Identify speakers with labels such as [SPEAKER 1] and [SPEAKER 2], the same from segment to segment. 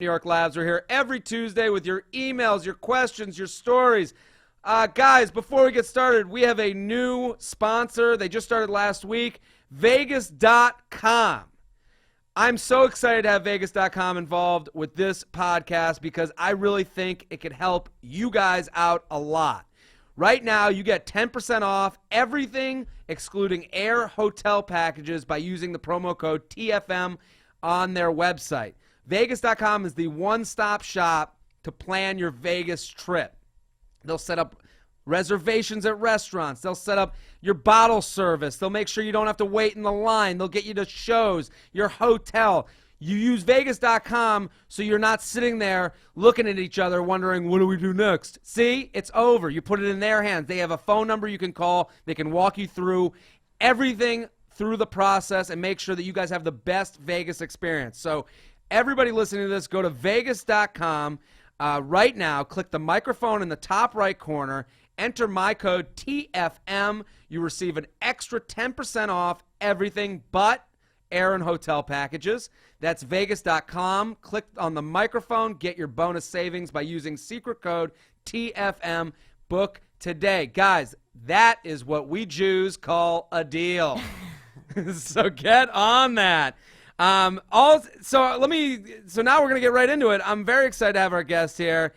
[SPEAKER 1] New York Labs. We're here every Tuesday with your emails, your questions, your stories. Guys, before we get started, we have a new sponsor. They just started last week, Vegas.com. I'm so excited to have Vegas.com involved with this podcast because I really think it could help you guys out a lot. Right now, you get 10% off everything excluding air hotel packages by using the promo code TFM on their website. Vegas.com is the one-stop shop to plan your Vegas trip. They'll set up reservations at restaurants. They'll set up your bottle service. They'll make sure you don't have to wait in the line. They'll get you to shows, your hotel. You use Vegas.com so you're not sitting there looking at each other wondering, what do we do next? See, it's over. You put it in their hands. They have a phone number you can call. They can walk you through everything through the process and make sure that you guys have the best Vegas experience. So everybody listening to this, go to Vegas.com right now. Click the microphone in the top right corner. Enter my code TFM. You receive an extra 10% off everything but air and hotel packages. That's Vegas.com. Click on the microphone. Get your bonus savings by using secret code TFM. Book today. Guys, that is what we Jews call a deal. So get on that. So now we're gonna get right into it. I'm very excited to have our guest here.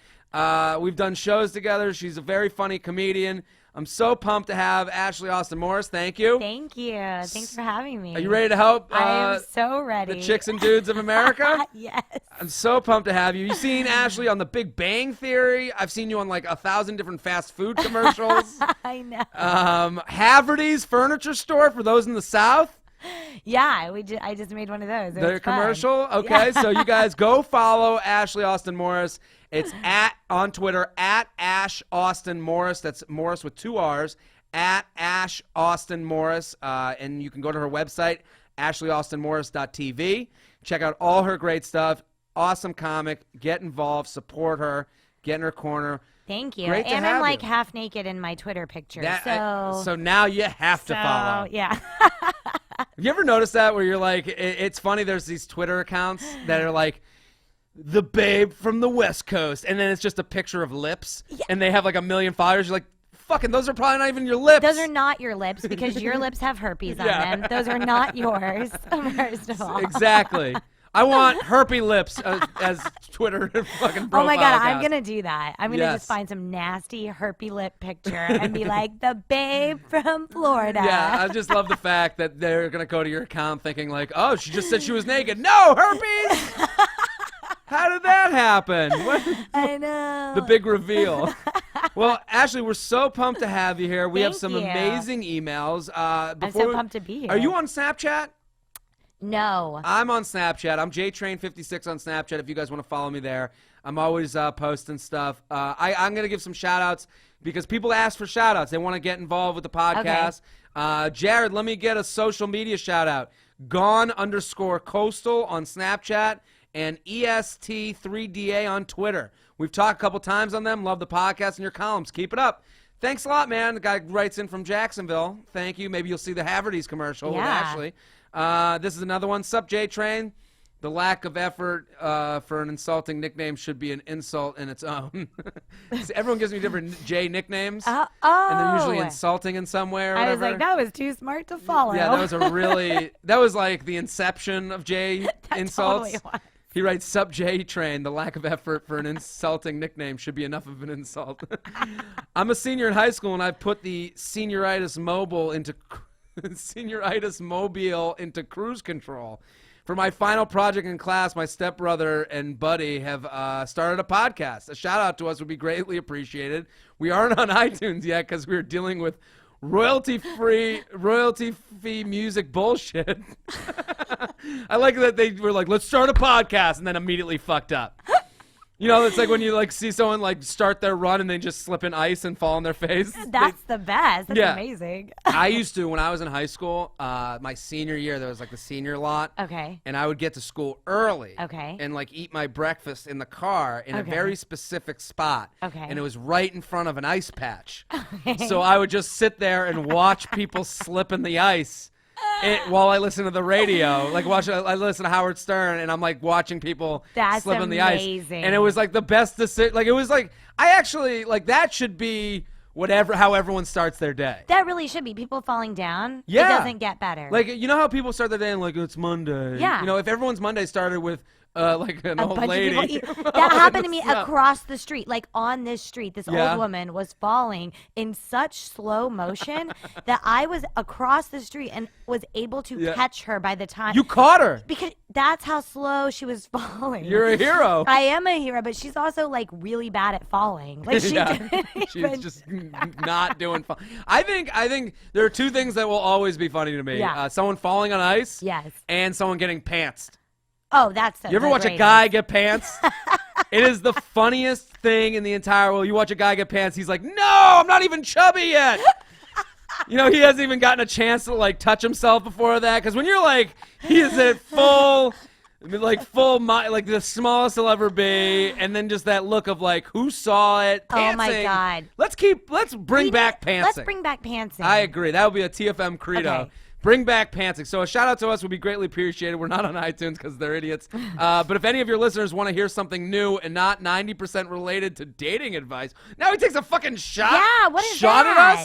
[SPEAKER 1] We've done shows together. She's a very funny comedian. I'm so pumped to have Ashley Austin Morris. Thank you.
[SPEAKER 2] Thank you. Thanks for having me.
[SPEAKER 1] Are you ready to help?
[SPEAKER 2] I am so ready.
[SPEAKER 1] The chicks and dudes of America.
[SPEAKER 2] Yes.
[SPEAKER 1] I'm so pumped to have you. You've seen Ashley on The Big Bang Theory. I've seen you on like 1,000 different fast food commercials.
[SPEAKER 2] I know.
[SPEAKER 1] Haverty's Furniture Store for those in the South.
[SPEAKER 2] Yeah, I just made one of those.
[SPEAKER 1] The commercial? Okay, yeah. So you guys go follow Ashley Austin Morris. It's on Twitter, @Ash Austin Morris. That's Morris with 2 R's, @Ash Austin Morris. And you can go to her website, ashleyaustinmorris.tv. Check out all her great stuff. Awesome comic. Get involved. Support her. Get in her corner.
[SPEAKER 2] Thank you.
[SPEAKER 1] Great to
[SPEAKER 2] and
[SPEAKER 1] have
[SPEAKER 2] I'm like
[SPEAKER 1] you.
[SPEAKER 2] half naked in my Twitter picture.
[SPEAKER 1] So now you have to follow.
[SPEAKER 2] Yeah.
[SPEAKER 1] Have you ever noticed that where you're like, it's funny, there's these Twitter accounts that are like, the babe from the West Coast, and then it's just a picture of lips, and they have like 1 million followers. You're like, fucking, those are probably not even your lips.
[SPEAKER 2] Those are not your lips because your lips have herpes on them. Those are not yours, first of all.
[SPEAKER 1] Exactly. I want herpy lips as Twitter fucking profile.
[SPEAKER 2] Oh my God,
[SPEAKER 1] account.
[SPEAKER 2] I'm going to do that. I'm going to just find some nasty herpy lip picture and be like, the babe from Florida.
[SPEAKER 1] Yeah, I just love the fact that they're going to go to your account thinking like, oh, she just said she was naked. No, herpes! How did that happen?
[SPEAKER 2] I know.
[SPEAKER 1] The big reveal. Well, Ashley, we're so pumped to have you here. We have some amazing emails.
[SPEAKER 2] I'm so pumped to be here.
[SPEAKER 1] Are you on Snapchat?
[SPEAKER 2] No.
[SPEAKER 1] I'm on Snapchat. I'm JTrain56 on Snapchat if you guys want to follow me there. I'm always posting stuff. I'm going to give some shout-outs because people ask for shout-outs. They want to get involved with the podcast. Okay. Jared, let me get a social media shout-out. Gone_coastal on Snapchat and EST3DA on Twitter. We've talked a couple times on them. Love the podcast and your columns. Keep it up. Thanks a lot, man. The guy writes in from Jacksonville. Thank you. Maybe you'll see the Haverty's commercial with Ashley. This is another one. Sup, J-Train? The lack of effort for an insulting nickname should be an insult in its own. Everyone gives me different J nicknames, and they're usually insulting in some way or whatever.
[SPEAKER 2] I was like, that was too smart to follow.
[SPEAKER 1] Yeah, that was like the inception of J insults.
[SPEAKER 2] Totally was.
[SPEAKER 1] He writes, Sup, J-Train, the lack of effort for an insulting nickname should be enough of an insult. I'm a senior in high school, and I put the senioritis mobile into cruise control. For my final project in class, my stepbrother and buddy have started a podcast. A shout-out to us would be greatly appreciated. We aren't on iTunes yet because we're dealing with royalty-fee music bullshit. I like that they were like, let's start a podcast, and then immediately fucked up. You know, it's like when you like see someone like start their run and they just slip in ice and fall on their face.
[SPEAKER 2] That's the best. That's amazing.
[SPEAKER 1] I used to, when I was in high school, my senior year, there was like the senior lot.
[SPEAKER 2] Okay.
[SPEAKER 1] And I would get to school early.
[SPEAKER 2] Okay.
[SPEAKER 1] And like eat my breakfast in the car in a very specific spot.
[SPEAKER 2] Okay.
[SPEAKER 1] And it was right in front of an ice patch.
[SPEAKER 2] Okay.
[SPEAKER 1] So I would just sit there and watch people slip in the ice. while I listen to the radio. Like I listen to Howard Stern, and I'm like watching people slip on the ice. And it was like the best decision. Like it was like I actually like that should be how everyone starts their day.
[SPEAKER 2] That really should be. People falling down,
[SPEAKER 1] yeah.
[SPEAKER 2] It doesn't get better.
[SPEAKER 1] Like, you know how people start their day and like, it's Monday?
[SPEAKER 2] Yeah.
[SPEAKER 1] You know, if everyone's Monday started with like an old lady.
[SPEAKER 2] That happened to me across the street. Like on this street, this old woman was falling in such slow motion that I was across the street and was able to catch her by the time.
[SPEAKER 1] You caught her.
[SPEAKER 2] Because that's how slow she was falling.
[SPEAKER 1] You're a hero.
[SPEAKER 2] I am a hero, but she's also like really bad at falling. Like
[SPEAKER 1] she's just not doing fun. I think there are two things that will always be funny to me.
[SPEAKER 2] Yeah.
[SPEAKER 1] Someone falling on ice.
[SPEAKER 2] Yes.
[SPEAKER 1] And someone getting pantsed.
[SPEAKER 2] Oh, that's so.
[SPEAKER 1] You ever watch a guy get pants? It is the funniest thing in the entire world. You watch a guy get pants, he's like, no, I'm not even chubby yet. You know, he hasn't even gotten a chance to like touch himself before that. Because when you're like, he is at full, like the smallest he'll ever be, and then just that look of like, who saw it? Pantsing.
[SPEAKER 2] Oh my God.
[SPEAKER 1] Let's bring back pantsing.
[SPEAKER 2] Let's bring back pantsing.
[SPEAKER 1] I agree. That would be a TFM credo.
[SPEAKER 2] Okay.
[SPEAKER 1] Bring back pantsing. So a shout out to us would be greatly appreciated. We're not on iTunes because they're idiots. But if any of your listeners want to hear something new and not 90% related to dating advice, now he takes a fucking shot.
[SPEAKER 2] Yeah, what is
[SPEAKER 1] shot
[SPEAKER 2] that?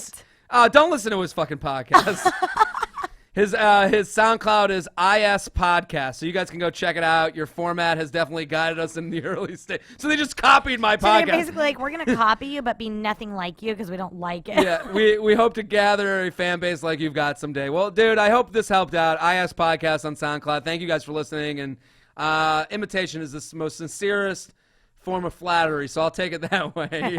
[SPEAKER 1] at us. Don't listen to his fucking podcast. His SoundCloud is IS Podcast, so you guys can go check it out. Your format has definitely guided us in the early stage. So they just copied my podcast.
[SPEAKER 2] They're basically like, we're going to copy you, but be nothing like you because we don't like it.
[SPEAKER 1] Yeah, we hope to gather a fan base like you've got someday. Well, dude, I hope this helped out. IS Podcast on SoundCloud. Thank you guys for listening. And imitation is the most sincerest form of flattery, so I'll take it that way.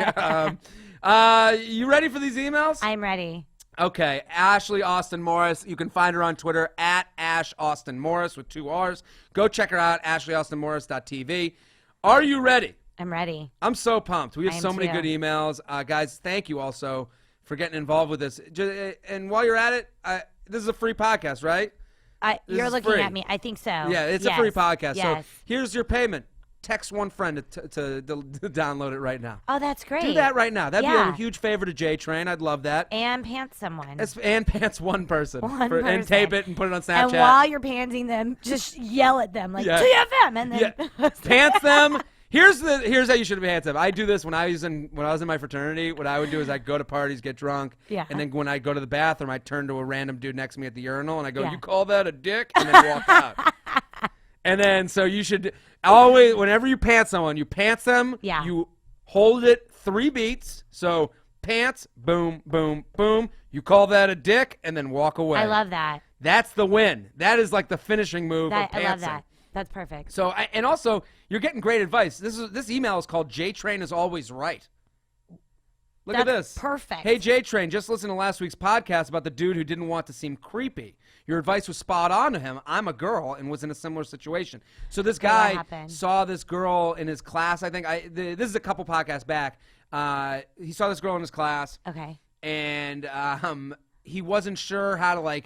[SPEAKER 1] You ready for these emails?
[SPEAKER 2] I'm ready.
[SPEAKER 1] Okay, Ashley Austin Morris. You can find her on Twitter at Ash Austin Morris with 2 R's. Go check her out, ashley.austinmorris.tv. Are you ready?
[SPEAKER 2] I'm ready.
[SPEAKER 1] I'm so pumped. We have so many good emails. Guys, thank you also for getting involved with this. And while you're at it, this is a free podcast, right?
[SPEAKER 2] You're looking at me. I think so.
[SPEAKER 1] Yeah, it's a free podcast.
[SPEAKER 2] Yes.
[SPEAKER 1] So here's your payment. Text one friend to download it right now.
[SPEAKER 2] Oh, that's great.
[SPEAKER 1] Do that right now. That'd be a huge favor to J-Train. I'd love that.
[SPEAKER 2] And pants someone.
[SPEAKER 1] And pants one person. And tape it and put it on Snapchat.
[SPEAKER 2] And while you're pantsing them, just yell at them like, TFM! And then
[SPEAKER 1] pants them. Here's how you should pants them. I do this when I was in my fraternity. What I would do is I'd go to parties, get drunk, and then when I go to the bathroom, I'd turn to a random dude next to me at the urinal, and I go, you call that a dick? And then walk out. And then, so you should always, whenever you pants someone, you pants them, you hold it 3 beats. So pants, boom, boom, boom. You call that a dick, and then walk away.
[SPEAKER 2] I love that.
[SPEAKER 1] That's the win. That is like the finishing move of pantsing.
[SPEAKER 2] I love that. That's perfect.
[SPEAKER 1] So, and also, you're getting great advice. This email is called J-Train is Always Right. Look at this.
[SPEAKER 2] Perfect.
[SPEAKER 1] Hey, J-Train, just listen to last week's podcast about the dude who didn't want to seem creepy. Your advice was spot on to him. I'm a girl and was in a similar situation. So this guy saw this girl in his class. I think this is a couple podcasts back. He saw this girl in his class.
[SPEAKER 2] Okay.
[SPEAKER 1] And he wasn't sure how to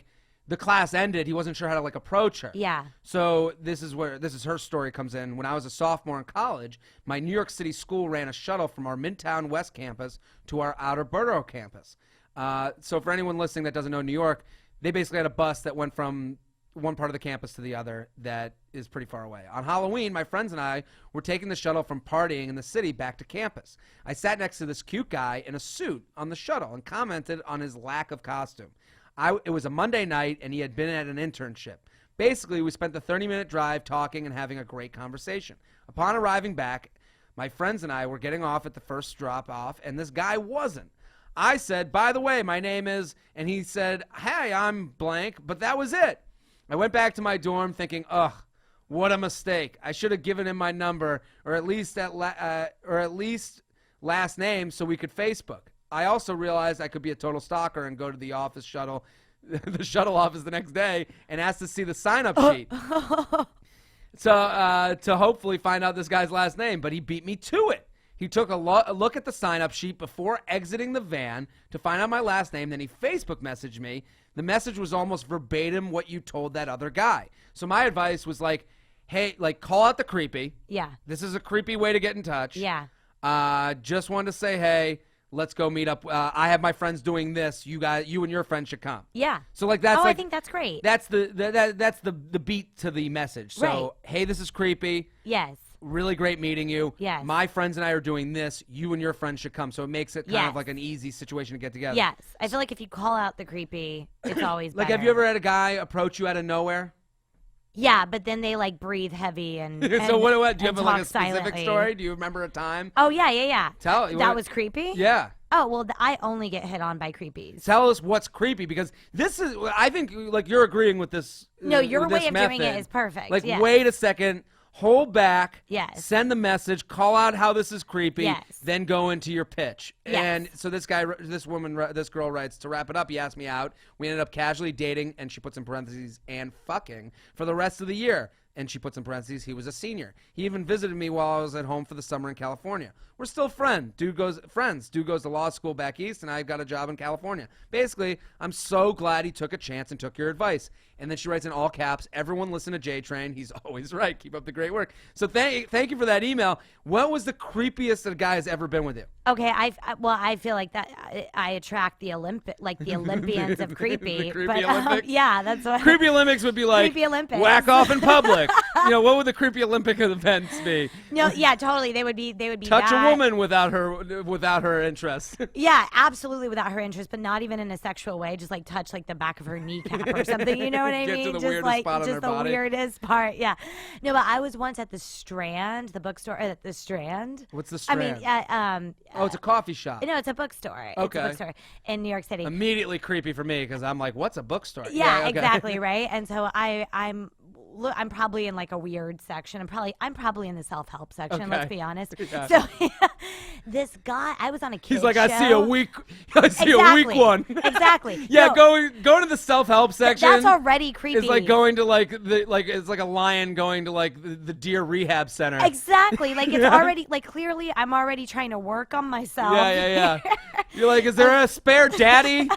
[SPEAKER 1] the class ended. He wasn't sure how to approach her.
[SPEAKER 2] Yeah.
[SPEAKER 1] So this is her story comes in. When I was a sophomore in college, my New York City school ran a shuttle from our Midtown West campus to our Outer Borough campus. So for anyone listening that doesn't know New York, they basically had a bus that went from one part of the campus to the other that is pretty far away. On Halloween, my friends and I were taking the shuttle from partying in the city back to campus. I sat next to this cute guy in a suit on the shuttle and commented on his lack of costume. It was a Monday night, and he had been at an internship. Basically, we spent the 30-minute drive talking and having a great conversation. Upon arriving back, my friends and I were getting off at the first drop-off, and this guy wasn't. I said, by the way, my name is, and he said, hey, I'm blank, but that was it. I went back to my dorm thinking, ugh, what a mistake. I should have given him my number, or at least last name so we could Facebook. I also realized I could be a total stalker and go to the office shuttle, the shuttle office the next day and ask to see the sign-up sheet. So to hopefully find out this guy's last name, but he beat me to it. He took a look at the sign-up sheet before exiting the van to find out my last name. Then he Facebook messaged me. The message was almost verbatim what you told that other guy. So my advice was hey, call out the creepy.
[SPEAKER 2] Yeah.
[SPEAKER 1] This is a creepy way to get in touch.
[SPEAKER 2] Yeah.
[SPEAKER 1] Just wanted to say hey. let's go meet up. I have my friends doing this. You and your friends should come.
[SPEAKER 2] Yeah.
[SPEAKER 1] So like that's
[SPEAKER 2] I think that's great.
[SPEAKER 1] That's the beat to the message. So
[SPEAKER 2] Right.
[SPEAKER 1] hey, this is creepy.
[SPEAKER 2] Yes.
[SPEAKER 1] Really great meeting you.
[SPEAKER 2] Yes.
[SPEAKER 1] My friends and I are doing this. You and your friends should come. So it makes it kind of like an easy situation to get together.
[SPEAKER 2] Yes. I feel like if you call out the creepy, it's always
[SPEAKER 1] like,
[SPEAKER 2] better.
[SPEAKER 1] have you ever had a guy approach you out of nowhere?
[SPEAKER 2] Yeah, but then they like breathe heavy and
[SPEAKER 1] so what do you have like a specific
[SPEAKER 2] silently.
[SPEAKER 1] story? Do you remember a time?
[SPEAKER 2] Oh yeah.
[SPEAKER 1] That
[SPEAKER 2] was creepy?
[SPEAKER 1] Yeah.
[SPEAKER 2] Oh, well, I only get hit on by creepies.
[SPEAKER 1] Tell us what's creepy, because this is, I think, like, you're agreeing with this.
[SPEAKER 2] No, your
[SPEAKER 1] with
[SPEAKER 2] way
[SPEAKER 1] this
[SPEAKER 2] of
[SPEAKER 1] method.
[SPEAKER 2] doing it is perfect.
[SPEAKER 1] Like,
[SPEAKER 2] yes.
[SPEAKER 1] wait a second, hold back,
[SPEAKER 2] Yes.
[SPEAKER 1] send the message, call out how this is creepy,
[SPEAKER 2] Yes.
[SPEAKER 1] then go into your pitch.
[SPEAKER 2] Yes.
[SPEAKER 1] And so this girl writes, to wrap it up, he asked me out. We ended up casually dating, and she puts in parentheses, and fucking for the rest of the year. And she puts in parentheses, he was a senior. He even visited me while I was at home for the summer in California. We're still friends. Dude goes to law school back east, and I've got a job in California. Basically, I'm so glad he took a chance and took your advice. And then she writes in all caps, everyone listen to J-Train. He's always right. Keep up the great work. So thank you for that email. What was the creepiest that a guy has ever been with you?
[SPEAKER 2] Okay, I feel like that I attract the Olympians of creepy.
[SPEAKER 1] The creepy
[SPEAKER 2] but,
[SPEAKER 1] Olympics?
[SPEAKER 2] yeah, that's what.
[SPEAKER 1] Creepy Olympics would be like
[SPEAKER 2] Creepy Olympics.
[SPEAKER 1] whack off in public. What would the creepy Olympic events be?
[SPEAKER 2] No, yeah, totally. They would be
[SPEAKER 1] Touch
[SPEAKER 2] that.
[SPEAKER 1] a woman without her interest.
[SPEAKER 2] Yeah, absolutely without her interest, but not even in a sexual way. Just like touch like the back of her kneecap or something. You know what I
[SPEAKER 1] Get
[SPEAKER 2] mean?
[SPEAKER 1] to the
[SPEAKER 2] just
[SPEAKER 1] weirdest
[SPEAKER 2] like
[SPEAKER 1] spot on
[SPEAKER 2] just
[SPEAKER 1] her
[SPEAKER 2] the
[SPEAKER 1] body.
[SPEAKER 2] weirdest part. Yeah. No, but I was once at the Strand, the bookstore at the Strand.
[SPEAKER 1] What's the Strand?
[SPEAKER 2] I mean,
[SPEAKER 1] oh, it's a coffee shop.
[SPEAKER 2] no, it's a bookstore.
[SPEAKER 1] Okay.
[SPEAKER 2] It's a bookstore in New York City.
[SPEAKER 1] Immediately creepy for me because I'm like, what's a bookstore?
[SPEAKER 2] Yeah,
[SPEAKER 1] okay.
[SPEAKER 2] exactly, right? And so I'm probably in like a weird section. I'm probably in the self-help section, let's be honest.
[SPEAKER 1] Yeah.
[SPEAKER 2] So this guy, I was on a kid
[SPEAKER 1] He's like,
[SPEAKER 2] show.
[SPEAKER 1] I see a weak one.
[SPEAKER 2] Exactly.
[SPEAKER 1] Yeah,
[SPEAKER 2] No,
[SPEAKER 1] going to the self-help section.
[SPEAKER 2] that's already creepy.
[SPEAKER 1] It's like going to it's like a lion going to like the deer rehab center.
[SPEAKER 2] Exactly. Like it's already like clearly I'm already trying to work on myself.
[SPEAKER 1] Yeah. You're like, is there a spare daddy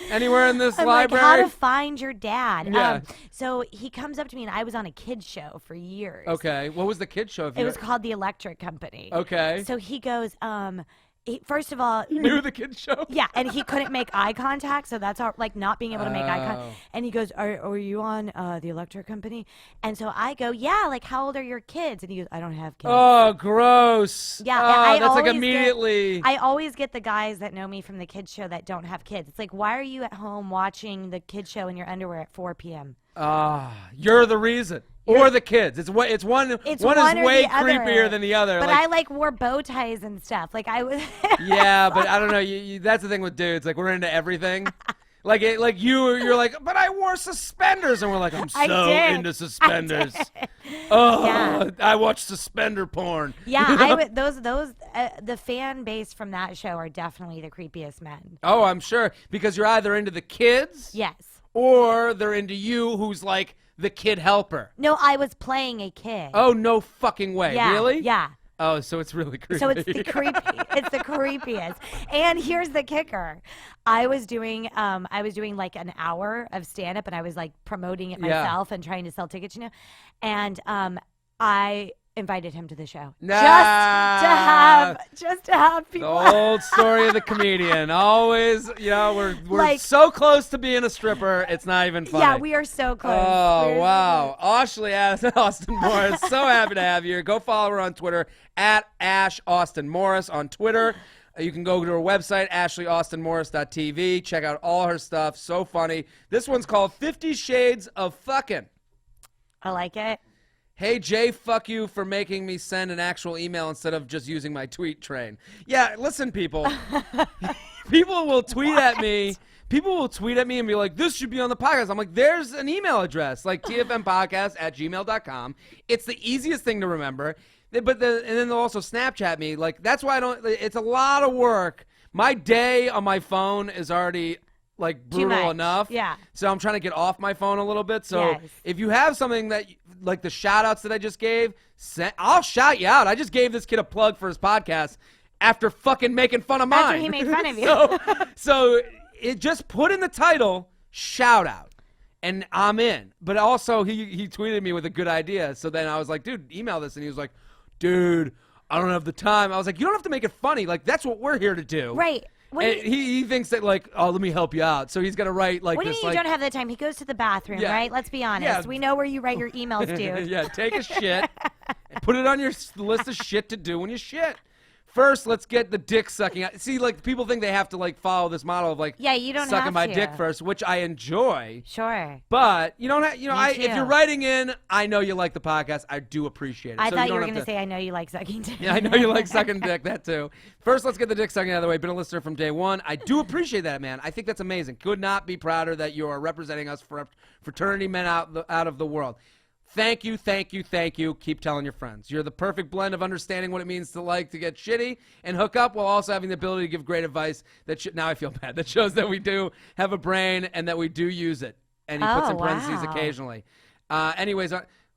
[SPEAKER 1] anywhere in this
[SPEAKER 2] I'm
[SPEAKER 1] library?
[SPEAKER 2] like, how to find your dad.
[SPEAKER 1] Yeah.
[SPEAKER 2] So he comes up to me, and I was on a kid show for years.
[SPEAKER 1] Okay. What was the kid show?
[SPEAKER 2] It was called The Electric Company.
[SPEAKER 1] Okay.
[SPEAKER 2] So he goes, first of all,
[SPEAKER 1] You knew the kid show?
[SPEAKER 2] yeah, and he couldn't make eye contact, so that's all, like not being able to make eye
[SPEAKER 1] Oh.
[SPEAKER 2] contact. And he goes, are you on The Electric Company? And so I go, yeah, like how old are your kids? And he goes, I don't have kids.
[SPEAKER 1] Oh, gross.
[SPEAKER 2] Yeah,
[SPEAKER 1] Oh, that's like
[SPEAKER 2] always
[SPEAKER 1] immediately.
[SPEAKER 2] I always get the guys that know me from the kids show that don't have kids. It's like, why are you at home watching the kids show in your underwear at 4 p.m.?
[SPEAKER 1] You're the reason. Or the kids. It's one is
[SPEAKER 2] one
[SPEAKER 1] way
[SPEAKER 2] or
[SPEAKER 1] creepier
[SPEAKER 2] the
[SPEAKER 1] than the other.
[SPEAKER 2] But
[SPEAKER 1] like,
[SPEAKER 2] I like wore bow ties and stuff. Like I was.
[SPEAKER 1] yeah, but I don't know. That's the thing with dudes. Like we're into everything. You're like, but I wore suspenders, and we're like, I'm so into suspenders. Oh,
[SPEAKER 2] Yeah.
[SPEAKER 1] I watch suspender porn.
[SPEAKER 2] Yeah, the fan base from that show are definitely the creepiest men.
[SPEAKER 1] Oh, I'm sure, because you're either into the kids,
[SPEAKER 2] Yes.
[SPEAKER 1] or they're into you, who's like the kid helper.
[SPEAKER 2] No, I was playing a kid.
[SPEAKER 1] Oh, no fucking way.
[SPEAKER 2] Yeah,
[SPEAKER 1] Really?
[SPEAKER 2] yeah.
[SPEAKER 1] Oh, so it's really creepy.
[SPEAKER 2] So it's the it's the creepiest. And here's the kicker. I was doing like an hour of stand up, and I was like promoting it myself and trying to sell tickets, And I invited him to the show.
[SPEAKER 1] Nah.
[SPEAKER 2] Just to have people.
[SPEAKER 1] The old story of the comedian. Always, we're
[SPEAKER 2] Like-
[SPEAKER 1] so close to being a stripper, it's not even funny.
[SPEAKER 2] Yeah, we are so close.
[SPEAKER 1] Oh,
[SPEAKER 2] We're-
[SPEAKER 1] wow. Ashley Austin Morris, so happy to have you here. Go follow her on Twitter, at Ash Austin Morris on Twitter. You can go to her website, ashleyaustinmorris.tv. Check out all her stuff. So funny. This one's called 50 Shades of Fucking.
[SPEAKER 2] I like it.
[SPEAKER 1] Hey, Jay, fuck you for making me send an actual email instead of just using my tweet train. Yeah, listen, people. People will tweet at me. People will tweet at me and be like, this should be on the podcast. I'm like, there's an email address, like tfmpodcast@gmail.com. It's the easiest thing to remember. And then they'll also Snapchat me. Like, that's why it's a lot of work. My day on my phone is already like brutal enough.
[SPEAKER 2] Yeah.
[SPEAKER 1] So I'm trying to get off my phone a little bit. So
[SPEAKER 2] Yes.
[SPEAKER 1] if you have something that, like the shout outs that I just gave, I'll shout you out. I just gave this kid a plug for his podcast after fucking making fun of mine.
[SPEAKER 2] After he made fun of you.
[SPEAKER 1] so it just put in the title, shout out. And I'm in. But also he tweeted me with a good idea. So then I was like, dude, email this. And he was like, dude, I don't have the time. I was like, you don't have to make it funny. Like, that's what we're here to do.
[SPEAKER 2] Right.
[SPEAKER 1] And he thinks that, like, oh, let me help you out. So he's going to write, like,
[SPEAKER 2] what do
[SPEAKER 1] this,
[SPEAKER 2] you mean you don't have the time? He goes to the bathroom, right? Let's be honest.
[SPEAKER 1] Yeah.
[SPEAKER 2] We know where you write your emails, dude.
[SPEAKER 1] Yeah, take a shit. And put it on your list of shit to do when you shit. First, let's get the dick sucking out. See, like, people think they have to, like, follow this model of, like,
[SPEAKER 2] you don't
[SPEAKER 1] sucking
[SPEAKER 2] have
[SPEAKER 1] my
[SPEAKER 2] to.
[SPEAKER 1] dick first, which I enjoy.
[SPEAKER 2] Sure.
[SPEAKER 1] But you don't have, if
[SPEAKER 2] too.
[SPEAKER 1] you're writing in, I know you like the podcast. I do appreciate it.
[SPEAKER 2] I
[SPEAKER 1] So
[SPEAKER 2] thought you
[SPEAKER 1] don't
[SPEAKER 2] were
[SPEAKER 1] have
[SPEAKER 2] going to say, I know you like sucking dick.
[SPEAKER 1] Yeah, I know you like sucking dick. That too. First, let's get the dick sucking out of the way. Been a listener from day one. I do appreciate that, man. I think that's amazing. Could not be prouder that you are representing us for fraternity men out of the world. Thank you, thank you, thank you. Keep telling your friends. You're the perfect blend of understanding what it means to get shitty and hook up while also having the ability to give great advice now I feel bad. That shows that we do have a brain and that we do use it. And he puts in parentheses occasionally. Anyways,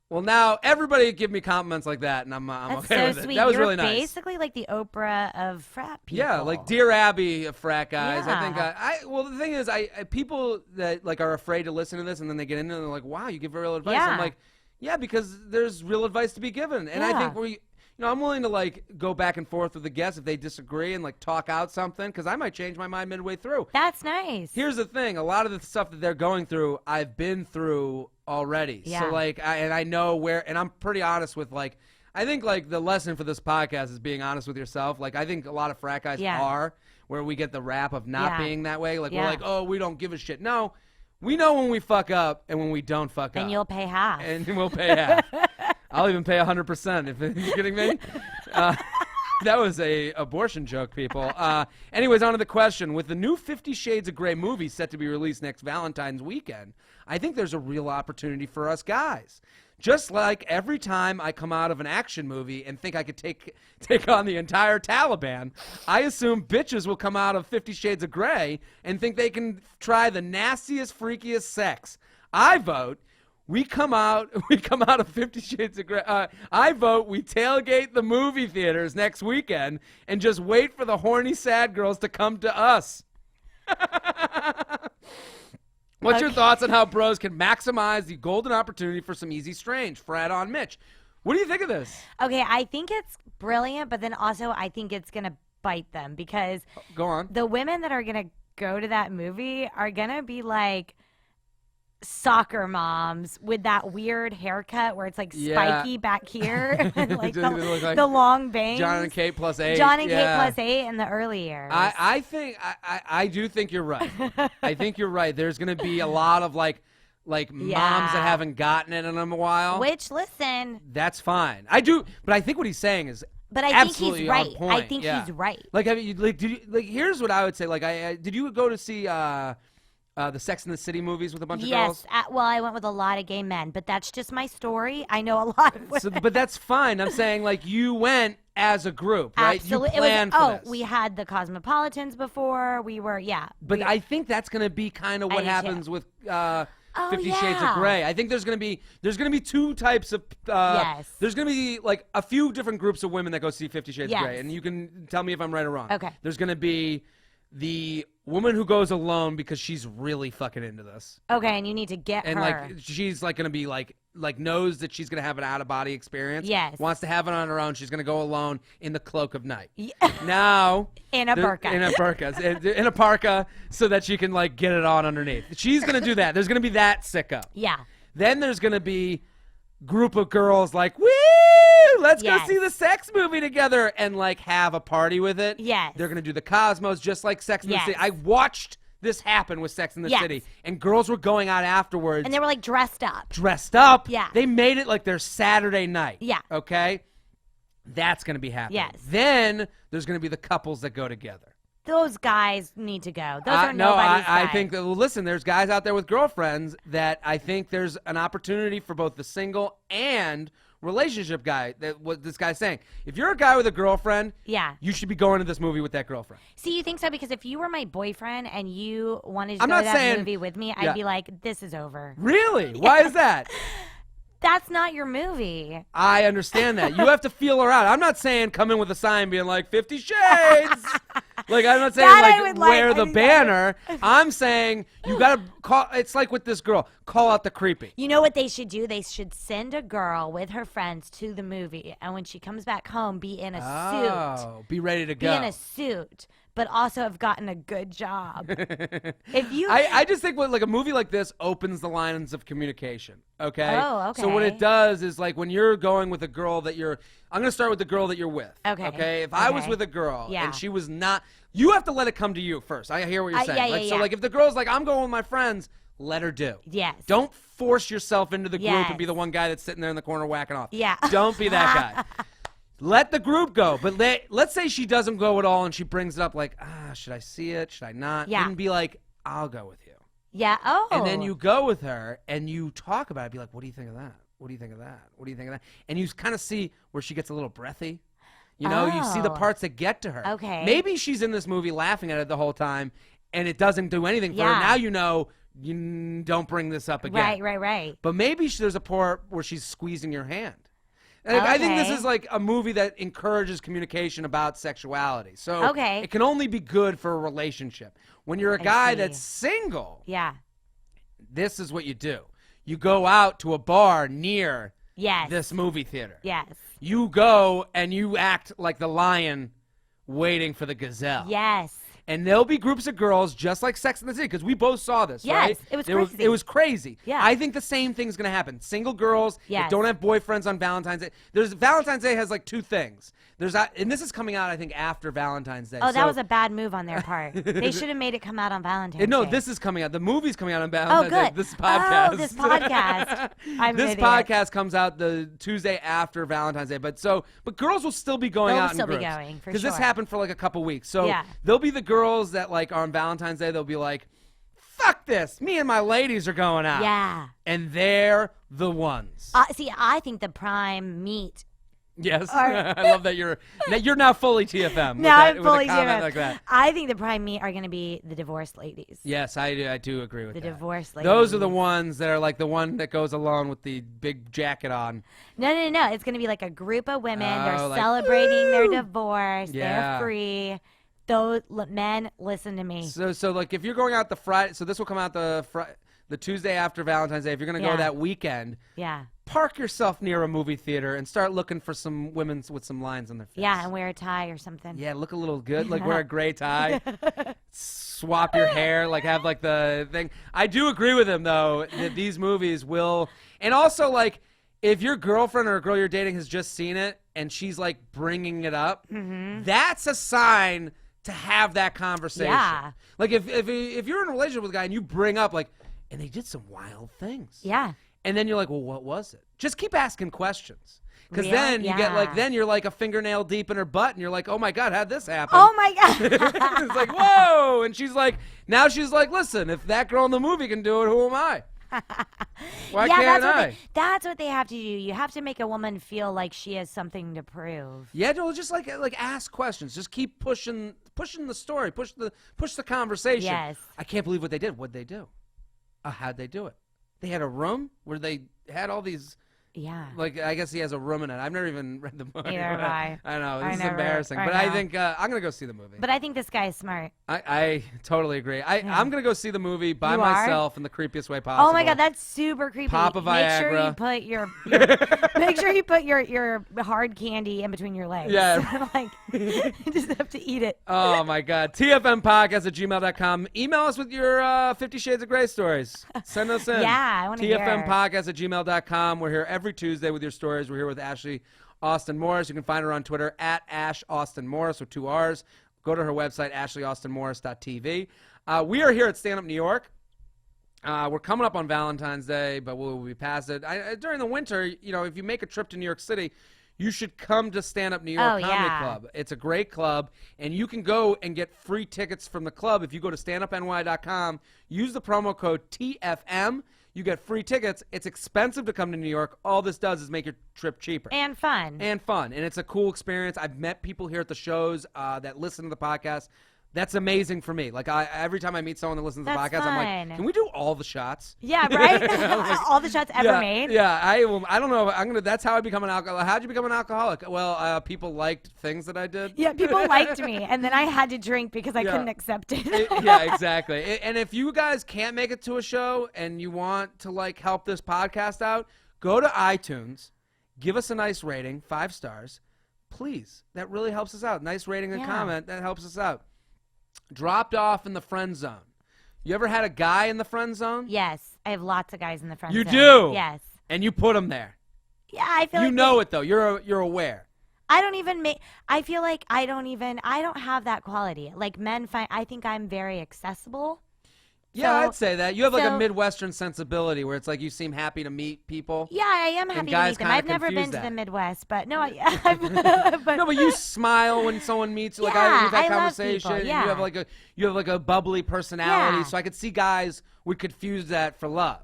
[SPEAKER 1] well, now everybody give me compliments like that, and I'm
[SPEAKER 2] That's
[SPEAKER 1] okay
[SPEAKER 2] so
[SPEAKER 1] with
[SPEAKER 2] sweet.
[SPEAKER 1] it. That was
[SPEAKER 2] You're
[SPEAKER 1] really nice.
[SPEAKER 2] basically like the Oprah of frat people.
[SPEAKER 1] Yeah, like Dear Abby of frat guys.
[SPEAKER 2] Yeah.
[SPEAKER 1] I think well, the thing is, I people that like are afraid to listen to this, and then they get into it and they're like, wow, you give real advice.
[SPEAKER 2] Yeah.
[SPEAKER 1] I'm like, yeah, because there's real advice to be given. And I think I'm willing to like go back and forth with the guests if they disagree and like talk out something, because I might change my mind midway through.
[SPEAKER 2] That's nice.
[SPEAKER 1] Here's the thing. A lot of the stuff that they're going through, I've been through already.
[SPEAKER 2] Yeah.
[SPEAKER 1] So like, I know where, and I'm pretty honest with like, I think like the lesson for this podcast is being honest with yourself. Like I think a lot of frat guys are, where we get the rap of not being that way. Like we're like, oh, we don't give a shit. No. We know when we fuck up and when we don't fuck up.
[SPEAKER 2] And you'll pay half.
[SPEAKER 1] And we'll pay half. I'll even pay 100%. If you're kidding me. That was a abortion joke, people. Anyways, on to the question. With the new 50 Shades of Grey movie set to be released next Valentine's weekend, I think there's a real opportunity for us guys. Just like every time I come out of an action movie and think I could take on the entire Taliban, I assume bitches will come out of 50 Shades of Grey and think they can try the nastiest, freakiest sex. I vote we come out of 50 Shades of Grey. I vote we tailgate the movie theaters next weekend and just wait for the horny sad girls to come to us. What's your thoughts on how bros can maximize the golden opportunity for some easy strange? Frat on Mitch. What do you think of this?
[SPEAKER 2] Okay, I think it's brilliant, but then also I think it's going to bite them because
[SPEAKER 1] Go on.
[SPEAKER 2] The women that are going to go to that movie are going to be like soccer moms with that weird haircut where it's like spiky back here and like the long bangs.
[SPEAKER 1] John and Kate plus 8.
[SPEAKER 2] John and Kate plus 8 in the early years.
[SPEAKER 1] I do think you're right. I think you're right. There's going to be a lot of like moms that haven't gotten it in a while.
[SPEAKER 2] Which, listen.
[SPEAKER 1] That's fine. I do, but I think what he's saying is
[SPEAKER 2] But I think he's right. I think he's right.
[SPEAKER 1] Like, here's what I would say. Like, did you go to see the Sex and the City movies with a bunch of girls?
[SPEAKER 2] Yes. Well, I went with a lot of gay men, but that's just my story. I know a lot of women.
[SPEAKER 1] But that's fine. I'm saying, like, you went as a group, right?
[SPEAKER 2] Absolutely.
[SPEAKER 1] You planned for this.
[SPEAKER 2] We had the Cosmopolitans before. We were,
[SPEAKER 1] But I think that's going to be kind of what happens with 50 Shades of Grey. I think there's going to be two types of there's going to be like a few different groups of women that go see 50 Shades of Grey, and you can tell me if I'm right or wrong.
[SPEAKER 2] Okay.
[SPEAKER 1] There's going to be the woman who goes alone because she's really fucking into this.
[SPEAKER 2] Okay, and you need to get
[SPEAKER 1] and
[SPEAKER 2] her.
[SPEAKER 1] like she's like going to be like knows that she's going to have an out of body experience.
[SPEAKER 2] Yes.
[SPEAKER 1] Wants to have it on her own. She's going to go alone in the cloak of night. Now
[SPEAKER 2] in a burqa.
[SPEAKER 1] In a parka so that she can like get it on underneath. She's going to do that. There's going to be that sicko.
[SPEAKER 2] Yeah.
[SPEAKER 1] Then there's going to be group of girls like, woo, let's go see the sex movie together and like have a party with it.
[SPEAKER 2] Yes.
[SPEAKER 1] They're going to do the Cosmos just like Sex and the City. I watched this happen with Sex and the City, and girls were going out afterwards.
[SPEAKER 2] And they were like dressed up.
[SPEAKER 1] Dressed up.
[SPEAKER 2] Yeah.
[SPEAKER 1] They made it like their Saturday night.
[SPEAKER 2] Yeah.
[SPEAKER 1] Okay? That's going to be happening.
[SPEAKER 2] Yes.
[SPEAKER 1] Then there's going to be the couples that go together.
[SPEAKER 2] Those guys need to go. Those are nobody's guys.
[SPEAKER 1] I think that, well, listen, there's guys out there with girlfriends that I think there's an opportunity for both the single and relationship guy. That what this guy's saying. If you're a guy with a girlfriend, you should be going to this movie with that girlfriend.
[SPEAKER 2] See, you think so? Because if you were my boyfriend and you wanted to go to that movie with me, I'd be like, this is over.
[SPEAKER 1] Really? Why is that?
[SPEAKER 2] That's not your movie.
[SPEAKER 1] I understand that. You have to feel her out. I'm not saying come in with a sign being like 50 Shades. Like, I'm not saying
[SPEAKER 2] That I
[SPEAKER 1] like
[SPEAKER 2] would like.
[SPEAKER 1] wear
[SPEAKER 2] I
[SPEAKER 1] the
[SPEAKER 2] think
[SPEAKER 1] banner. I'm saying you gotta call. It's like with this girl, call out the creepy.
[SPEAKER 2] You know what they should do? They should send a girl with her friends to the movie, and when she comes back home, be in a suit.
[SPEAKER 1] Oh, be ready to go.
[SPEAKER 2] Be in a suit, but also have gotten a good job. If you,
[SPEAKER 1] I just think like a movie like this opens the lines of communication. Okay.
[SPEAKER 2] Oh, okay.
[SPEAKER 1] So what it does is like when you're going with a girl that you're. I'm gonna start with the girl that you're with.
[SPEAKER 2] Okay.
[SPEAKER 1] Okay. If I was with a girl
[SPEAKER 2] Yeah.
[SPEAKER 1] and she was not, you have to let it come to you first. I hear what you're saying.
[SPEAKER 2] yeah,
[SPEAKER 1] like,
[SPEAKER 2] yeah,
[SPEAKER 1] so
[SPEAKER 2] yeah.
[SPEAKER 1] like if the girl's like I'm going with my friends, let her do.
[SPEAKER 2] Yes.
[SPEAKER 1] Don't force yourself into the group
[SPEAKER 2] Yes.
[SPEAKER 1] and be the one guy that's sitting there in the corner whacking off.
[SPEAKER 2] Yeah.
[SPEAKER 1] Don't be that guy. Let the group go. But let's say she doesn't go at all and she brings it up like, should I see it? Should I not?
[SPEAKER 2] Yeah.
[SPEAKER 1] And be like, I'll go with you.
[SPEAKER 2] Yeah. Oh.
[SPEAKER 1] And then you go with her and you talk about it. Be like, what do you think of that? What do you think of that? What do you think of that? And you kind of see where she gets a little breathy. You know, you see the
[SPEAKER 2] Oh.
[SPEAKER 1] parts that get to her.
[SPEAKER 2] Okay.
[SPEAKER 1] Maybe she's in this movie laughing at it the whole time and it doesn't do anything for her.
[SPEAKER 2] Yeah.
[SPEAKER 1] Now you know you don't bring this up again.
[SPEAKER 2] Right.
[SPEAKER 1] But maybe there's a part where she's squeezing your hand. And I think this
[SPEAKER 2] Okay.
[SPEAKER 1] is like a movie that encourages communication about sexuality. So
[SPEAKER 2] Okay.
[SPEAKER 1] it can only be good for a relationship. When you're a
[SPEAKER 2] I
[SPEAKER 1] guy
[SPEAKER 2] see.
[SPEAKER 1] that's single,
[SPEAKER 2] Yeah.
[SPEAKER 1] this is what you do. You go out to a bar near
[SPEAKER 2] Yes.
[SPEAKER 1] this movie theater.
[SPEAKER 2] Yes.
[SPEAKER 1] You go and you act like the lion waiting for the gazelle.
[SPEAKER 2] Yes.
[SPEAKER 1] And there'll be groups of girls just like Sex and the City because we both saw this,
[SPEAKER 2] Yes,
[SPEAKER 1] right?
[SPEAKER 2] it was
[SPEAKER 1] It
[SPEAKER 2] crazy.
[SPEAKER 1] was crazy.
[SPEAKER 2] Yeah.
[SPEAKER 1] I think the same thing's going to happen. Single girls that
[SPEAKER 2] Yes.
[SPEAKER 1] don't have boyfriends on Valentine's Day. Valentine's Day has like two things. And this is coming out, I think, after Valentine's Day.
[SPEAKER 2] Oh, that
[SPEAKER 1] So-
[SPEAKER 2] was a bad move on their part. They should have made it come out on Valentine's
[SPEAKER 1] No,
[SPEAKER 2] Day.
[SPEAKER 1] this is coming out. The movie's coming out on
[SPEAKER 2] Oh,
[SPEAKER 1] Valentine's Day.
[SPEAKER 2] good.
[SPEAKER 1] This podcast.
[SPEAKER 2] Oh, this podcast. I'm
[SPEAKER 1] This
[SPEAKER 2] an idiot.
[SPEAKER 1] podcast comes out the Tuesday after Valentine's Day. But girls will still be going
[SPEAKER 2] They'll
[SPEAKER 1] out
[SPEAKER 2] still
[SPEAKER 1] in
[SPEAKER 2] be
[SPEAKER 1] groups.
[SPEAKER 2] going, for
[SPEAKER 1] Because this
[SPEAKER 2] sure.
[SPEAKER 1] happened for like a couple weeks. So
[SPEAKER 2] Yeah.
[SPEAKER 1] there'll be the girls that like are on Valentine's Day. They'll be like, fuck this. Me and my ladies are going out.
[SPEAKER 2] Yeah.
[SPEAKER 1] And they're the ones.
[SPEAKER 2] See, I think the prime meat.
[SPEAKER 1] Yes. I love that you're now fully TFM.
[SPEAKER 2] Now I'm
[SPEAKER 1] with
[SPEAKER 2] fully
[SPEAKER 1] a comment
[SPEAKER 2] serious.
[SPEAKER 1] like that.
[SPEAKER 2] I think the prime meat are going to be the divorced ladies.
[SPEAKER 1] Yes, I do agree with
[SPEAKER 2] The
[SPEAKER 1] that.
[SPEAKER 2] divorced ladies.
[SPEAKER 1] Those are the ones that are like the one that goes along with the big jacket on.
[SPEAKER 2] No. It's going to be like a group of women. They're
[SPEAKER 1] Oh, like,
[SPEAKER 2] celebrating their
[SPEAKER 1] woo!
[SPEAKER 2] divorce.
[SPEAKER 1] Yeah.
[SPEAKER 2] They're free. Those men, listen to me.
[SPEAKER 1] So like if you're going out the Friday, so this will come out the Tuesday after Valentine's Day. If you're gonna
[SPEAKER 2] Yeah.
[SPEAKER 1] go that weekend,
[SPEAKER 2] Yeah.
[SPEAKER 1] park yourself near a movie theater and start looking for some women with some lines on their face.
[SPEAKER 2] Yeah, and wear a tie or something.
[SPEAKER 1] Yeah, look a little good. Like wear a gray tie. Swap your hair. Like have like the thing. I do agree with him though that these movies will, and also like if your girlfriend or a girl you're dating has just seen it and she's like bringing it up, that's a sign to have that conversation.
[SPEAKER 2] Yeah.
[SPEAKER 1] Like if you're in a relationship with a guy and you bring up like, and they did some wild things.
[SPEAKER 2] Yeah.
[SPEAKER 1] And then you're like, well, what was it? Just keep asking questions. Because
[SPEAKER 2] Really?
[SPEAKER 1] then you get like,
[SPEAKER 2] Yeah.
[SPEAKER 1] then you're like a fingernail deep in her butt and you're like, oh my God, how'd this happen?
[SPEAKER 2] Oh my God.
[SPEAKER 1] It's like, whoa. And she's like, listen, if that girl in the movie can do it, who am I? Why can't I?
[SPEAKER 2] That's what they have to do. You have to make a woman feel like she has something to prove.
[SPEAKER 1] Yeah, no, just like ask questions. Just keep pushing the story, push the conversation.
[SPEAKER 2] Yes.
[SPEAKER 1] I can't believe what they did. What'd they do? How'd they do it? They had a room where they had all these.
[SPEAKER 2] Yeah.
[SPEAKER 1] Like, I guess he has a room in it. I've never even read the book.
[SPEAKER 2] Neither have I.
[SPEAKER 1] I know.
[SPEAKER 2] I
[SPEAKER 1] This is
[SPEAKER 2] never-
[SPEAKER 1] embarrassing.
[SPEAKER 2] I
[SPEAKER 1] But I
[SPEAKER 2] know.
[SPEAKER 1] think I'm going to go see the movie.
[SPEAKER 2] But I think this guy is smart.
[SPEAKER 1] I totally agree. I'm going to go see the movie by
[SPEAKER 2] You are?
[SPEAKER 1] myself in the creepiest way possible.
[SPEAKER 2] Oh my God, that's super creepy.
[SPEAKER 1] Pop a
[SPEAKER 2] Make sure you
[SPEAKER 1] Viagra.
[SPEAKER 2] put your make sure you put your hard candy in between your legs.
[SPEAKER 1] Yeah.
[SPEAKER 2] Like you just have to eat it.
[SPEAKER 1] Oh, my God. TFM Podcast at gmail.com. Email us with your 50 Shades of Grey stories. Send us in.
[SPEAKER 2] Yeah, I wanna hear.
[SPEAKER 1] TFM Podcast at gmail.com. We're here every Tuesday with your stories. We're here with Ashley Austin Morris. You can find her on Twitter at Ash Austin Morris with 2 R's. Go to her website, ashleyaustinmorris.tv. We are here at Stand Up New York. We're coming up on Valentine's Day, but we'll be past it. During the winter, if you make a trip to New York City, you should come to Stand Up New York Comedy
[SPEAKER 2] yeah.
[SPEAKER 1] Club. It's a great club, and you can go and get free tickets from the club. If you go to standupny.com, use the promo code TFM, you get free tickets. It's expensive to come to New York. All this does is make your trip cheaper.
[SPEAKER 2] And fun.
[SPEAKER 1] And fun. And it's a cool experience. I've met people here at the shows that listen to the podcast. That's amazing for me. Like every time I meet someone that listens to the
[SPEAKER 2] That's
[SPEAKER 1] podcast, I'm
[SPEAKER 2] fun.
[SPEAKER 1] like, can we do all the shots?
[SPEAKER 2] Yeah, right? All the shots ever made?
[SPEAKER 1] Yeah, I don't know. That's how I become an alcoholic. How'd you become an alcoholic? Well, people liked things that I did.
[SPEAKER 2] Yeah, people liked me, and then I had to drink because I couldn't accept it.
[SPEAKER 1] Yeah, exactly. And if you guys can't make it to a show and you want to like help this podcast out, go to iTunes, give us a nice rating, 5 stars, please. That really helps us out. Nice rating and comment, that helps us out. Dropped off in the friend zone. You ever had a guy in the friend zone?
[SPEAKER 2] Yes, I have lots of guys in the friend
[SPEAKER 1] You
[SPEAKER 2] zone.
[SPEAKER 1] do?
[SPEAKER 2] Yes.
[SPEAKER 1] And you put them there.
[SPEAKER 2] Yeah, I feel like
[SPEAKER 1] you know it though. You're aware.
[SPEAKER 2] I feel like I don't have that quality. Like men I think I'm very accessible.
[SPEAKER 1] Yeah,
[SPEAKER 2] So-
[SPEAKER 1] I'd say that. You have like a
[SPEAKER 2] so-
[SPEAKER 1] Midwestern sensibility where it's like you seem happy to meet people.
[SPEAKER 2] Yeah, I am happy to
[SPEAKER 1] guys
[SPEAKER 2] meet them.
[SPEAKER 1] kinda
[SPEAKER 2] I've never
[SPEAKER 1] confuse
[SPEAKER 2] been to
[SPEAKER 1] that.
[SPEAKER 2] the Midwest, but no, but
[SPEAKER 1] No, but you smile when someone meets you. Like
[SPEAKER 2] Yeah,
[SPEAKER 1] we've had
[SPEAKER 2] I love
[SPEAKER 1] conversation.
[SPEAKER 2] people,
[SPEAKER 1] And
[SPEAKER 2] yeah.
[SPEAKER 1] you have like a bubbly personality.
[SPEAKER 2] Yeah.
[SPEAKER 1] So I could see guys would confuse that for love.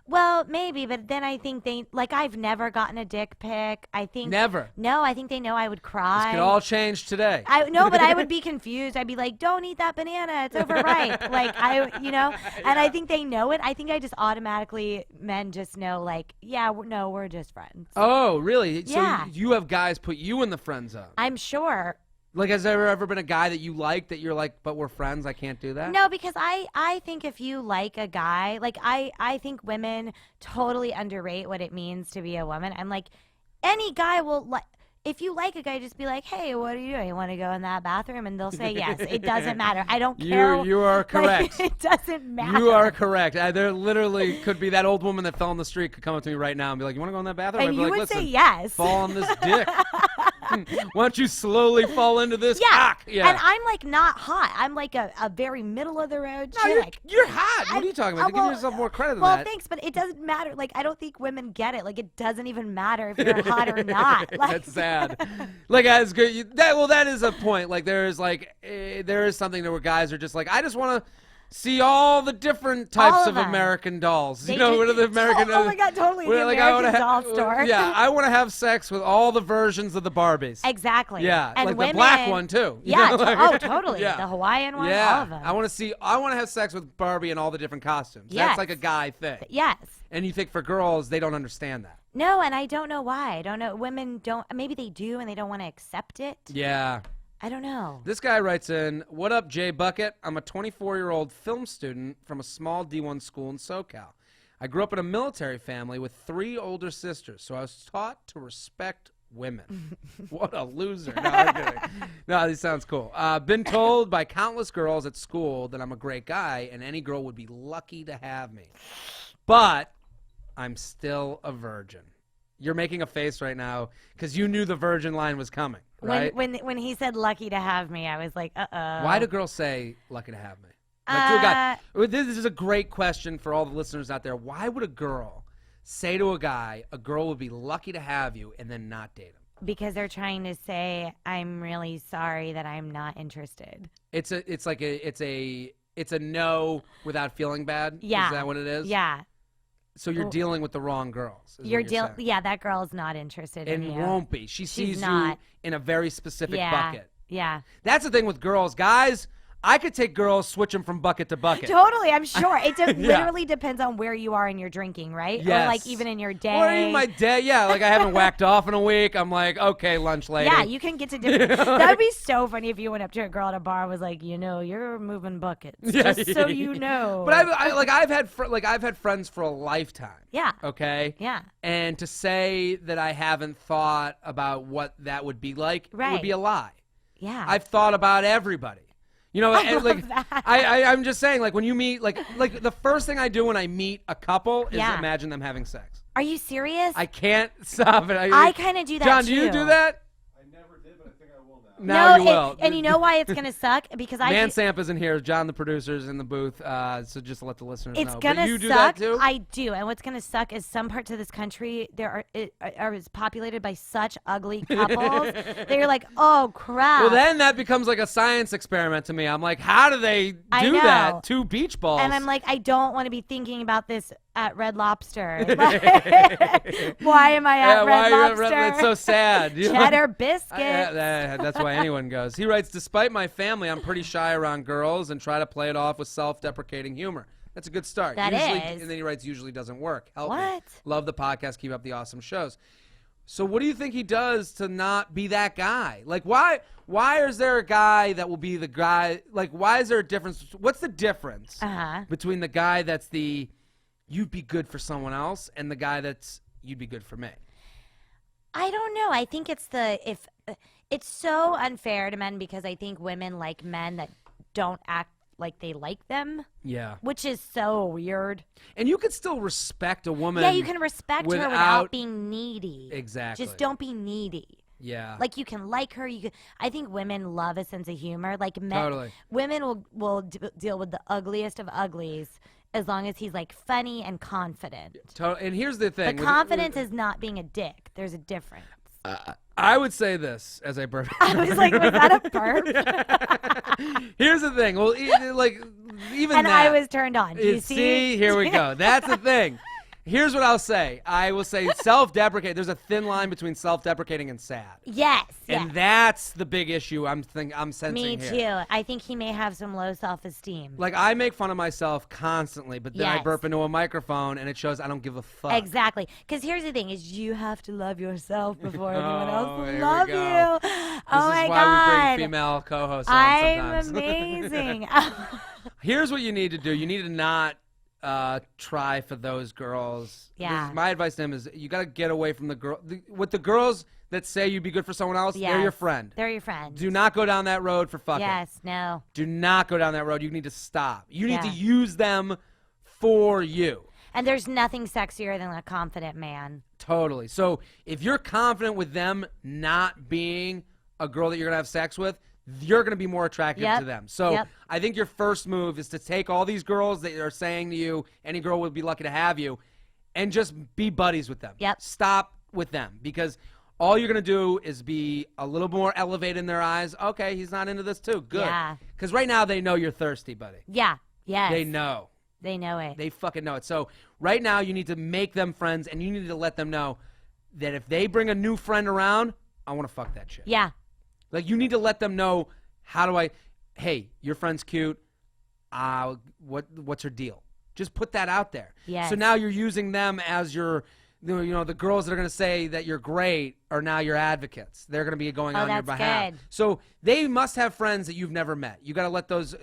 [SPEAKER 2] Well, maybe, but then I think I've never gotten a dick pic. I think
[SPEAKER 1] Never.
[SPEAKER 2] No, I think they know I would cry.
[SPEAKER 1] This could all change today.
[SPEAKER 2] No, but I would be confused. I'd be like, "Don't eat that banana; it's overripe." And I think they know it. I think I just automatically men just know, like, yeah, no, we're just friends.
[SPEAKER 1] Oh, really?
[SPEAKER 2] Yeah.
[SPEAKER 1] So you have guys put you in the friend zone.
[SPEAKER 2] I'm sure.
[SPEAKER 1] Like, has there ever been a guy that you like that you're like, but we're friends, I can't do that?
[SPEAKER 2] No, because I think if you like a guy, like I think women totally underrate what it means to be a woman. I'm like, any guy will like. If you like a guy, just be like, "Hey, what are you doing? You want to go in that bathroom?" And they'll say yes. It doesn't matter. I don't care.
[SPEAKER 1] You are correct.
[SPEAKER 2] Like, it doesn't matter.
[SPEAKER 1] You are correct. There literally could be that old woman that fell in the street could come up to me right now and be like, "You want to go in that bathroom?"
[SPEAKER 2] And
[SPEAKER 1] I'd be
[SPEAKER 2] you
[SPEAKER 1] like,
[SPEAKER 2] would say
[SPEAKER 1] "Listen,
[SPEAKER 2] yes.
[SPEAKER 1] fall on this dick. Why don't you slowly fall into this cock?" Yeah.
[SPEAKER 2] And I'm like not hot. I'm like a very middle of the road
[SPEAKER 1] No,
[SPEAKER 2] chick.
[SPEAKER 1] you're hot. What are you talking about?
[SPEAKER 2] well,
[SPEAKER 1] Give yourself more credit than
[SPEAKER 2] Well,
[SPEAKER 1] that.
[SPEAKER 2] thanks, but it doesn't matter. Like, I don't think women get it. Like, it doesn't even matter if you're hot or not. Like,
[SPEAKER 1] That's sad. Like as good. That is a point. Like there is something there where guys are just like, I just want to see all the different types
[SPEAKER 2] All
[SPEAKER 1] of
[SPEAKER 2] of them.
[SPEAKER 1] American dolls.
[SPEAKER 2] They
[SPEAKER 1] You know,
[SPEAKER 2] just-
[SPEAKER 1] what are the American?
[SPEAKER 2] Oh my God, totally. The
[SPEAKER 1] like, I wanna
[SPEAKER 2] American doll store.
[SPEAKER 1] Yeah, I want to have sex with all the versions of the Barbies.
[SPEAKER 2] Exactly.
[SPEAKER 1] Yeah,
[SPEAKER 2] And
[SPEAKER 1] like
[SPEAKER 2] women,
[SPEAKER 1] the black one too. You
[SPEAKER 2] Yeah.
[SPEAKER 1] know, like-
[SPEAKER 2] Oh, totally.
[SPEAKER 1] Yeah.
[SPEAKER 2] The Hawaiian one.
[SPEAKER 1] Yeah,
[SPEAKER 2] All of them.
[SPEAKER 1] I want to have sex with Barbie in all the different costumes.
[SPEAKER 2] Yes.
[SPEAKER 1] That's like a guy thing.
[SPEAKER 2] Yes.
[SPEAKER 1] And you think for girls, they don't understand that.
[SPEAKER 2] No, and I don't know why. I don't know. Women don't. Maybe they do, and they don't want to accept it.
[SPEAKER 1] Yeah.
[SPEAKER 2] I don't know.
[SPEAKER 1] This guy writes in, "What up, Jay Bucket? I'm a 24-year-old film student from a small D1 school in SoCal. I grew up in a military family with 3 older sisters, so I was taught to respect women." What a loser. No, I'm kidding. No, this sounds cool. Been told by countless girls at school that I'm a great guy and any girl would be lucky to have me. But I'm still a virgin. You're making a face right now because you knew the virgin line was coming, right?
[SPEAKER 2] When he said "lucky to have me," I was like, "Uh-oh."
[SPEAKER 1] Why do girls say lucky to have me? Like to a guy. This is a great question for all the listeners out there. Why would a girl say to a guy, a girl would be lucky to have you, and then not date him?
[SPEAKER 2] Because they're trying to say, "I'm really sorry that I'm not interested."
[SPEAKER 1] It's a no without feeling bad.
[SPEAKER 2] Yeah.
[SPEAKER 1] Is that what it is?
[SPEAKER 2] Yeah.
[SPEAKER 1] So you're dealing with the wrong girls. is
[SPEAKER 2] You're
[SPEAKER 1] what saying.
[SPEAKER 2] Yeah, that girl's not interested in
[SPEAKER 1] And
[SPEAKER 2] you.
[SPEAKER 1] won't be. She sees you
[SPEAKER 2] not.
[SPEAKER 1] in a very specific
[SPEAKER 2] Yeah.
[SPEAKER 1] bucket.
[SPEAKER 2] Yeah.
[SPEAKER 1] That's the thing with girls. Guys, I could take girls, switch them from bucket to bucket.
[SPEAKER 2] Totally, I'm sure. It
[SPEAKER 1] Yeah.
[SPEAKER 2] literally depends on where you are in your drinking, right?
[SPEAKER 1] Yes.
[SPEAKER 2] Or like even in your day.
[SPEAKER 1] Or in my day, yeah. Like I haven't whacked off in a week. I'm like, okay, lunch later.
[SPEAKER 2] Yeah, you can get to different. That would be so funny if you went up to a girl at a bar and was like, you're moving buckets, just so you know.
[SPEAKER 1] But I've had friends for a lifetime.
[SPEAKER 2] Yeah.
[SPEAKER 1] Okay.
[SPEAKER 2] Yeah.
[SPEAKER 1] And to say that I haven't thought about what that would be like would be a lie.
[SPEAKER 2] Yeah.
[SPEAKER 1] I've thought about everybody. You know,
[SPEAKER 2] I
[SPEAKER 1] like
[SPEAKER 2] love that.
[SPEAKER 1] I'm just saying, like when you meet, like the first thing I do when I meet a couple is
[SPEAKER 2] Yeah.
[SPEAKER 1] imagine them having sex.
[SPEAKER 2] Are you serious?
[SPEAKER 1] I can't stop it.
[SPEAKER 2] I kind of do that
[SPEAKER 1] John,
[SPEAKER 2] too.
[SPEAKER 1] do you do that?
[SPEAKER 3] I never did, but I think I will now.
[SPEAKER 1] Now you
[SPEAKER 2] No,
[SPEAKER 1] will.
[SPEAKER 2] and you know why it's gonna suck? Because
[SPEAKER 1] Man Samp isn't here. John, the producer's in the booth. So just to let the listeners
[SPEAKER 2] it's
[SPEAKER 1] know.
[SPEAKER 2] gonna
[SPEAKER 1] But you do
[SPEAKER 2] suck.
[SPEAKER 1] that too?
[SPEAKER 2] I do, and what's gonna suck is some parts of this country are populated by such ugly couples that you're like, oh crap.
[SPEAKER 1] Well, then that becomes like a science experiment to me. I'm like, how do they
[SPEAKER 2] I
[SPEAKER 1] do
[SPEAKER 2] know.
[SPEAKER 1] that? 2 beach balls.
[SPEAKER 2] And I'm like, I don't want to be thinking about this at Red Lobster. Why am I at Red Lobster?
[SPEAKER 1] It's so sad.
[SPEAKER 2] Cheddar biscuits.
[SPEAKER 1] That's why anyone goes. He writes, despite my family, I'm pretty shy around girls and try to play it off with self-deprecating humor. That's a good start.
[SPEAKER 2] That
[SPEAKER 1] usually,
[SPEAKER 2] is.
[SPEAKER 1] And then he writes, usually doesn't work. Help me.
[SPEAKER 2] What?
[SPEAKER 1] Love the podcast. Keep up the awesome shows. So what do you think he does to not be that guy? Like, why is there a guy that will be the guy? Like, why is there a difference? What's the difference between the guy that's the you'd be good for someone else and the guy that's you'd be good for me?
[SPEAKER 2] I don't know. I think it's it's so unfair to men because I think women like men that don't act like they like them.
[SPEAKER 1] Yeah.
[SPEAKER 2] Which is so weird.
[SPEAKER 1] And you could still respect a woman.
[SPEAKER 2] Yeah, you can respect her without being needy.
[SPEAKER 1] Exactly.
[SPEAKER 2] Just don't be needy.
[SPEAKER 1] Yeah.
[SPEAKER 2] Like you can like her. I think women love a sense of humor. Like men,
[SPEAKER 1] Totally.
[SPEAKER 2] Women will deal with the ugliest of uglies as long as he's like funny and confident.
[SPEAKER 1] And here's the thing.
[SPEAKER 2] But confidence is not being a dick. There's a difference.
[SPEAKER 1] I would say this as I burp.
[SPEAKER 2] I was like, was that a burp?
[SPEAKER 1] Here's the thing. Well, like even
[SPEAKER 2] and
[SPEAKER 1] that.
[SPEAKER 2] I was turned on. You see?
[SPEAKER 1] Here we go. That's the thing. Here's what I'll say. I will say self-deprecate. There's a thin line between self-deprecating and sad.
[SPEAKER 2] Yes.
[SPEAKER 1] And that's the big issue I'm sensing
[SPEAKER 2] Me
[SPEAKER 1] here.
[SPEAKER 2] too. I think he may have some low self-esteem.
[SPEAKER 1] Like, I make fun of myself constantly, but then I burp into a microphone, and it shows I don't give a fuck.
[SPEAKER 2] Exactly. Because here's the thing, is you have to love yourself before anyone else will
[SPEAKER 1] here
[SPEAKER 2] love
[SPEAKER 1] we
[SPEAKER 2] you.
[SPEAKER 1] go.
[SPEAKER 2] Oh my God.
[SPEAKER 1] This is why we bring female co-hosts on
[SPEAKER 2] I'm
[SPEAKER 1] sometimes.
[SPEAKER 2] amazing.
[SPEAKER 1] Here's what you need to do. You need to not try for those girls.
[SPEAKER 2] Yeah.
[SPEAKER 1] My advice to him is you got to get away from the girl. With the girls that say you'd be good for someone else, they're your friend.
[SPEAKER 2] They're your friend.
[SPEAKER 1] Do not go down that road for fucking.
[SPEAKER 2] Yes, no.
[SPEAKER 1] Do not go down that road. You need to stop. You need to use them for you.
[SPEAKER 2] And there's nothing sexier than a confident man.
[SPEAKER 1] Totally. So if you're confident with them not being a girl that you're going to have sex with, you're going to be more attractive to them. So I think your first move is to take all these girls that are saying to you, any girl would be lucky to have you, and just be buddies with them. Stop with them, because all you're going to do is be a little more elevated in their eyes. Okay, he's not into this too. Good.
[SPEAKER 2] Yeah.
[SPEAKER 1] Because right now they know you're thirsty, buddy.
[SPEAKER 2] Yeah. Yes.
[SPEAKER 1] They know.
[SPEAKER 2] They know it.
[SPEAKER 1] They fucking know it. So right now you need to make them friends, and you need to let them know that if they bring a new friend around, I want to fuck that shit.
[SPEAKER 2] Yeah.
[SPEAKER 1] Like, you need to let them know, hey, your friend's cute. What's her deal? Just put that out there.
[SPEAKER 2] Yes.
[SPEAKER 1] So now you're using them as your, the girls that are going to say that you're great are now your advocates. They're going to be going on your behalf.
[SPEAKER 2] Good.
[SPEAKER 1] So they must have friends that you've never met. You got to let those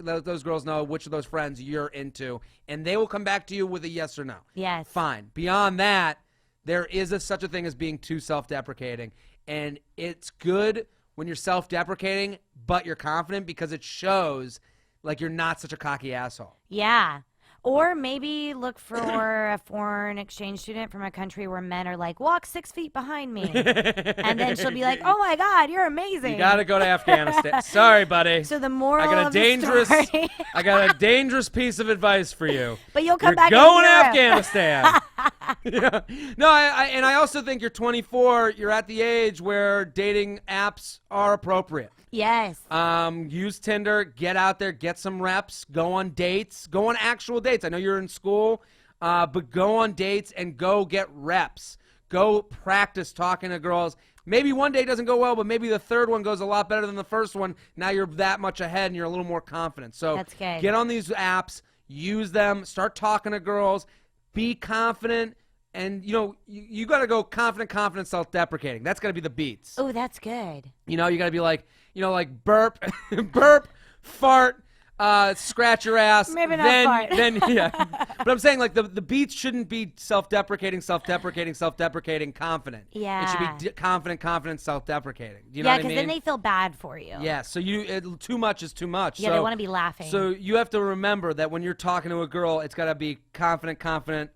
[SPEAKER 1] girls know which of those friends you're into, and they will come back to you with a yes or no.
[SPEAKER 2] Yes.
[SPEAKER 1] Fine. Beyond that, there is such a thing as being too self-deprecating, and it's good when you're self-deprecating, but you're confident, because it shows like you're not such a cocky asshole.
[SPEAKER 2] Yeah. Or maybe look for a foreign exchange student from a country where men are like, walk 6 feet behind me. And then she'll be like, oh my God, you're amazing.
[SPEAKER 1] You got to go to Afghanistan. Sorry, buddy.
[SPEAKER 2] So the moral
[SPEAKER 1] I
[SPEAKER 2] of the story.
[SPEAKER 1] I got a dangerous piece of advice for you.
[SPEAKER 2] But you'll come back
[SPEAKER 1] You're going to
[SPEAKER 2] Europe.
[SPEAKER 1] Afghanistan. Yeah. No, I also think you're 24. You're at the age where dating apps are appropriate.
[SPEAKER 2] Yes.
[SPEAKER 1] Use Tinder, get out there, get some reps, go on dates, go on actual dates. I know you're in school, but go on dates and go get reps. Go practice talking to girls. Maybe one date doesn't go well, but maybe the third one goes a lot better than the first one. Now you're that much ahead and you're a little more confident. So
[SPEAKER 2] that's good.
[SPEAKER 1] Get on these apps, use them, start talking to girls, be confident. And, you got to go confident, self-deprecating. That's got to be the beats.
[SPEAKER 2] Oh, that's good.
[SPEAKER 1] You got to be like, like burp, burp, fart, scratch your ass.
[SPEAKER 2] Maybe not fart.
[SPEAKER 1] Then, yeah. But I'm saying, like, the beats shouldn't be self-deprecating, confident.
[SPEAKER 2] Yeah.
[SPEAKER 1] It should be confident, self-deprecating. Do you know what I mean?
[SPEAKER 2] Yeah, because then they feel bad for you.
[SPEAKER 1] Yeah, so too much is too much.
[SPEAKER 2] Yeah,
[SPEAKER 1] so,
[SPEAKER 2] they want to be laughing.
[SPEAKER 1] So you have to remember that when you're talking to a girl, it's got to be confident,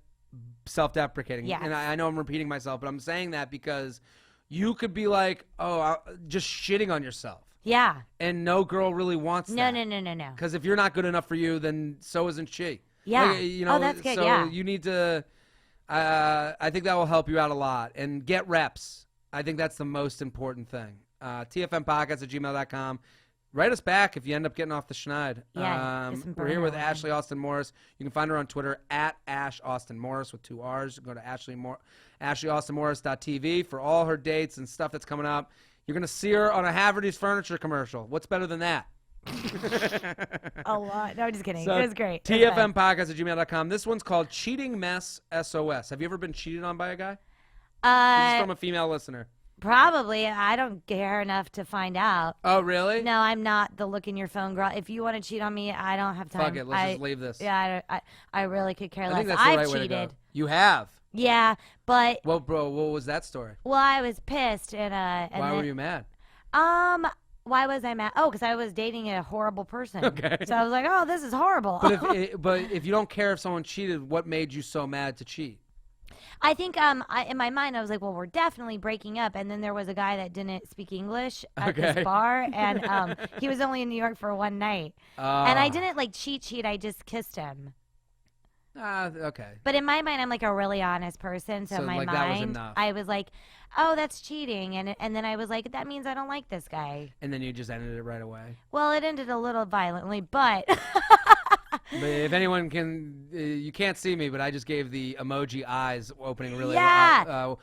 [SPEAKER 1] self-deprecating.
[SPEAKER 2] Yes.
[SPEAKER 1] And I know I'm repeating myself, but I'm saying that because you could be like, just shitting on yourself.
[SPEAKER 2] Yeah.
[SPEAKER 1] And no girl really wants that.
[SPEAKER 2] No.
[SPEAKER 1] Because if you're not good enough for you, then so isn't she.
[SPEAKER 2] Yeah.
[SPEAKER 1] Like,
[SPEAKER 2] that's good,
[SPEAKER 1] so you need to, I think that will help you out a lot. And get reps. I think that's the most important thing. TFM Podcast at gmail.com. Write us back if you end up getting off the schneid.
[SPEAKER 2] Yeah, get some
[SPEAKER 1] we're here with
[SPEAKER 2] burner
[SPEAKER 1] Ashley Austin Morris. You can find her on Twitter at Ash Austin Morris with 2 R's. Go to AshleyAustinMorris.tv for all her dates and stuff that's coming up. You're going to see her on a Haverty's furniture commercial. What's better than that?
[SPEAKER 2] A lot. No, I'm just kidding.
[SPEAKER 1] So,
[SPEAKER 2] It was great.
[SPEAKER 1] TFM Podcast at gmail.com. This one's called Cheating Mess SOS. Have you ever been cheated on by a guy? This is from a female listener.
[SPEAKER 2] Probably. I don't care enough to find out.
[SPEAKER 1] Oh, really?
[SPEAKER 2] No, I'm not the look in your phone girl. If you want to cheat on me, I don't have time.
[SPEAKER 1] Fuck it. Let's just leave this.
[SPEAKER 2] Yeah, I really could care less.
[SPEAKER 1] I think that's the
[SPEAKER 2] I've
[SPEAKER 1] right way to
[SPEAKER 2] cheated.
[SPEAKER 1] go. You have?
[SPEAKER 2] Yeah, but
[SPEAKER 1] Well, bro, what was that story?
[SPEAKER 2] well, I was pissed and
[SPEAKER 1] Why were you mad?
[SPEAKER 2] why was I mad? Oh, because I was dating a horrible person.
[SPEAKER 1] Okay.
[SPEAKER 2] So I was like, oh, this is horrible.
[SPEAKER 1] But if you don't care if someone cheated, what made you so mad to cheat?
[SPEAKER 2] I think in my mind I was like, well, we're definitely breaking up. And then there was a guy that didn't speak English at this bar, and he was only in New York for one night. And I didn't like cheat. I just kissed him.
[SPEAKER 1] Okay.
[SPEAKER 2] But in my mind, I'm like a really honest person. So in my
[SPEAKER 1] like, that was
[SPEAKER 2] mind,
[SPEAKER 1] enough.
[SPEAKER 2] I was like, oh, that's cheating. And then I was like, that means I don't like this guy.
[SPEAKER 1] And then you just ended it right away.
[SPEAKER 2] Well, it ended a little violently, but
[SPEAKER 1] But if anyone can, you can't see me, but I just gave the emoji eyes opening really.
[SPEAKER 2] Yeah.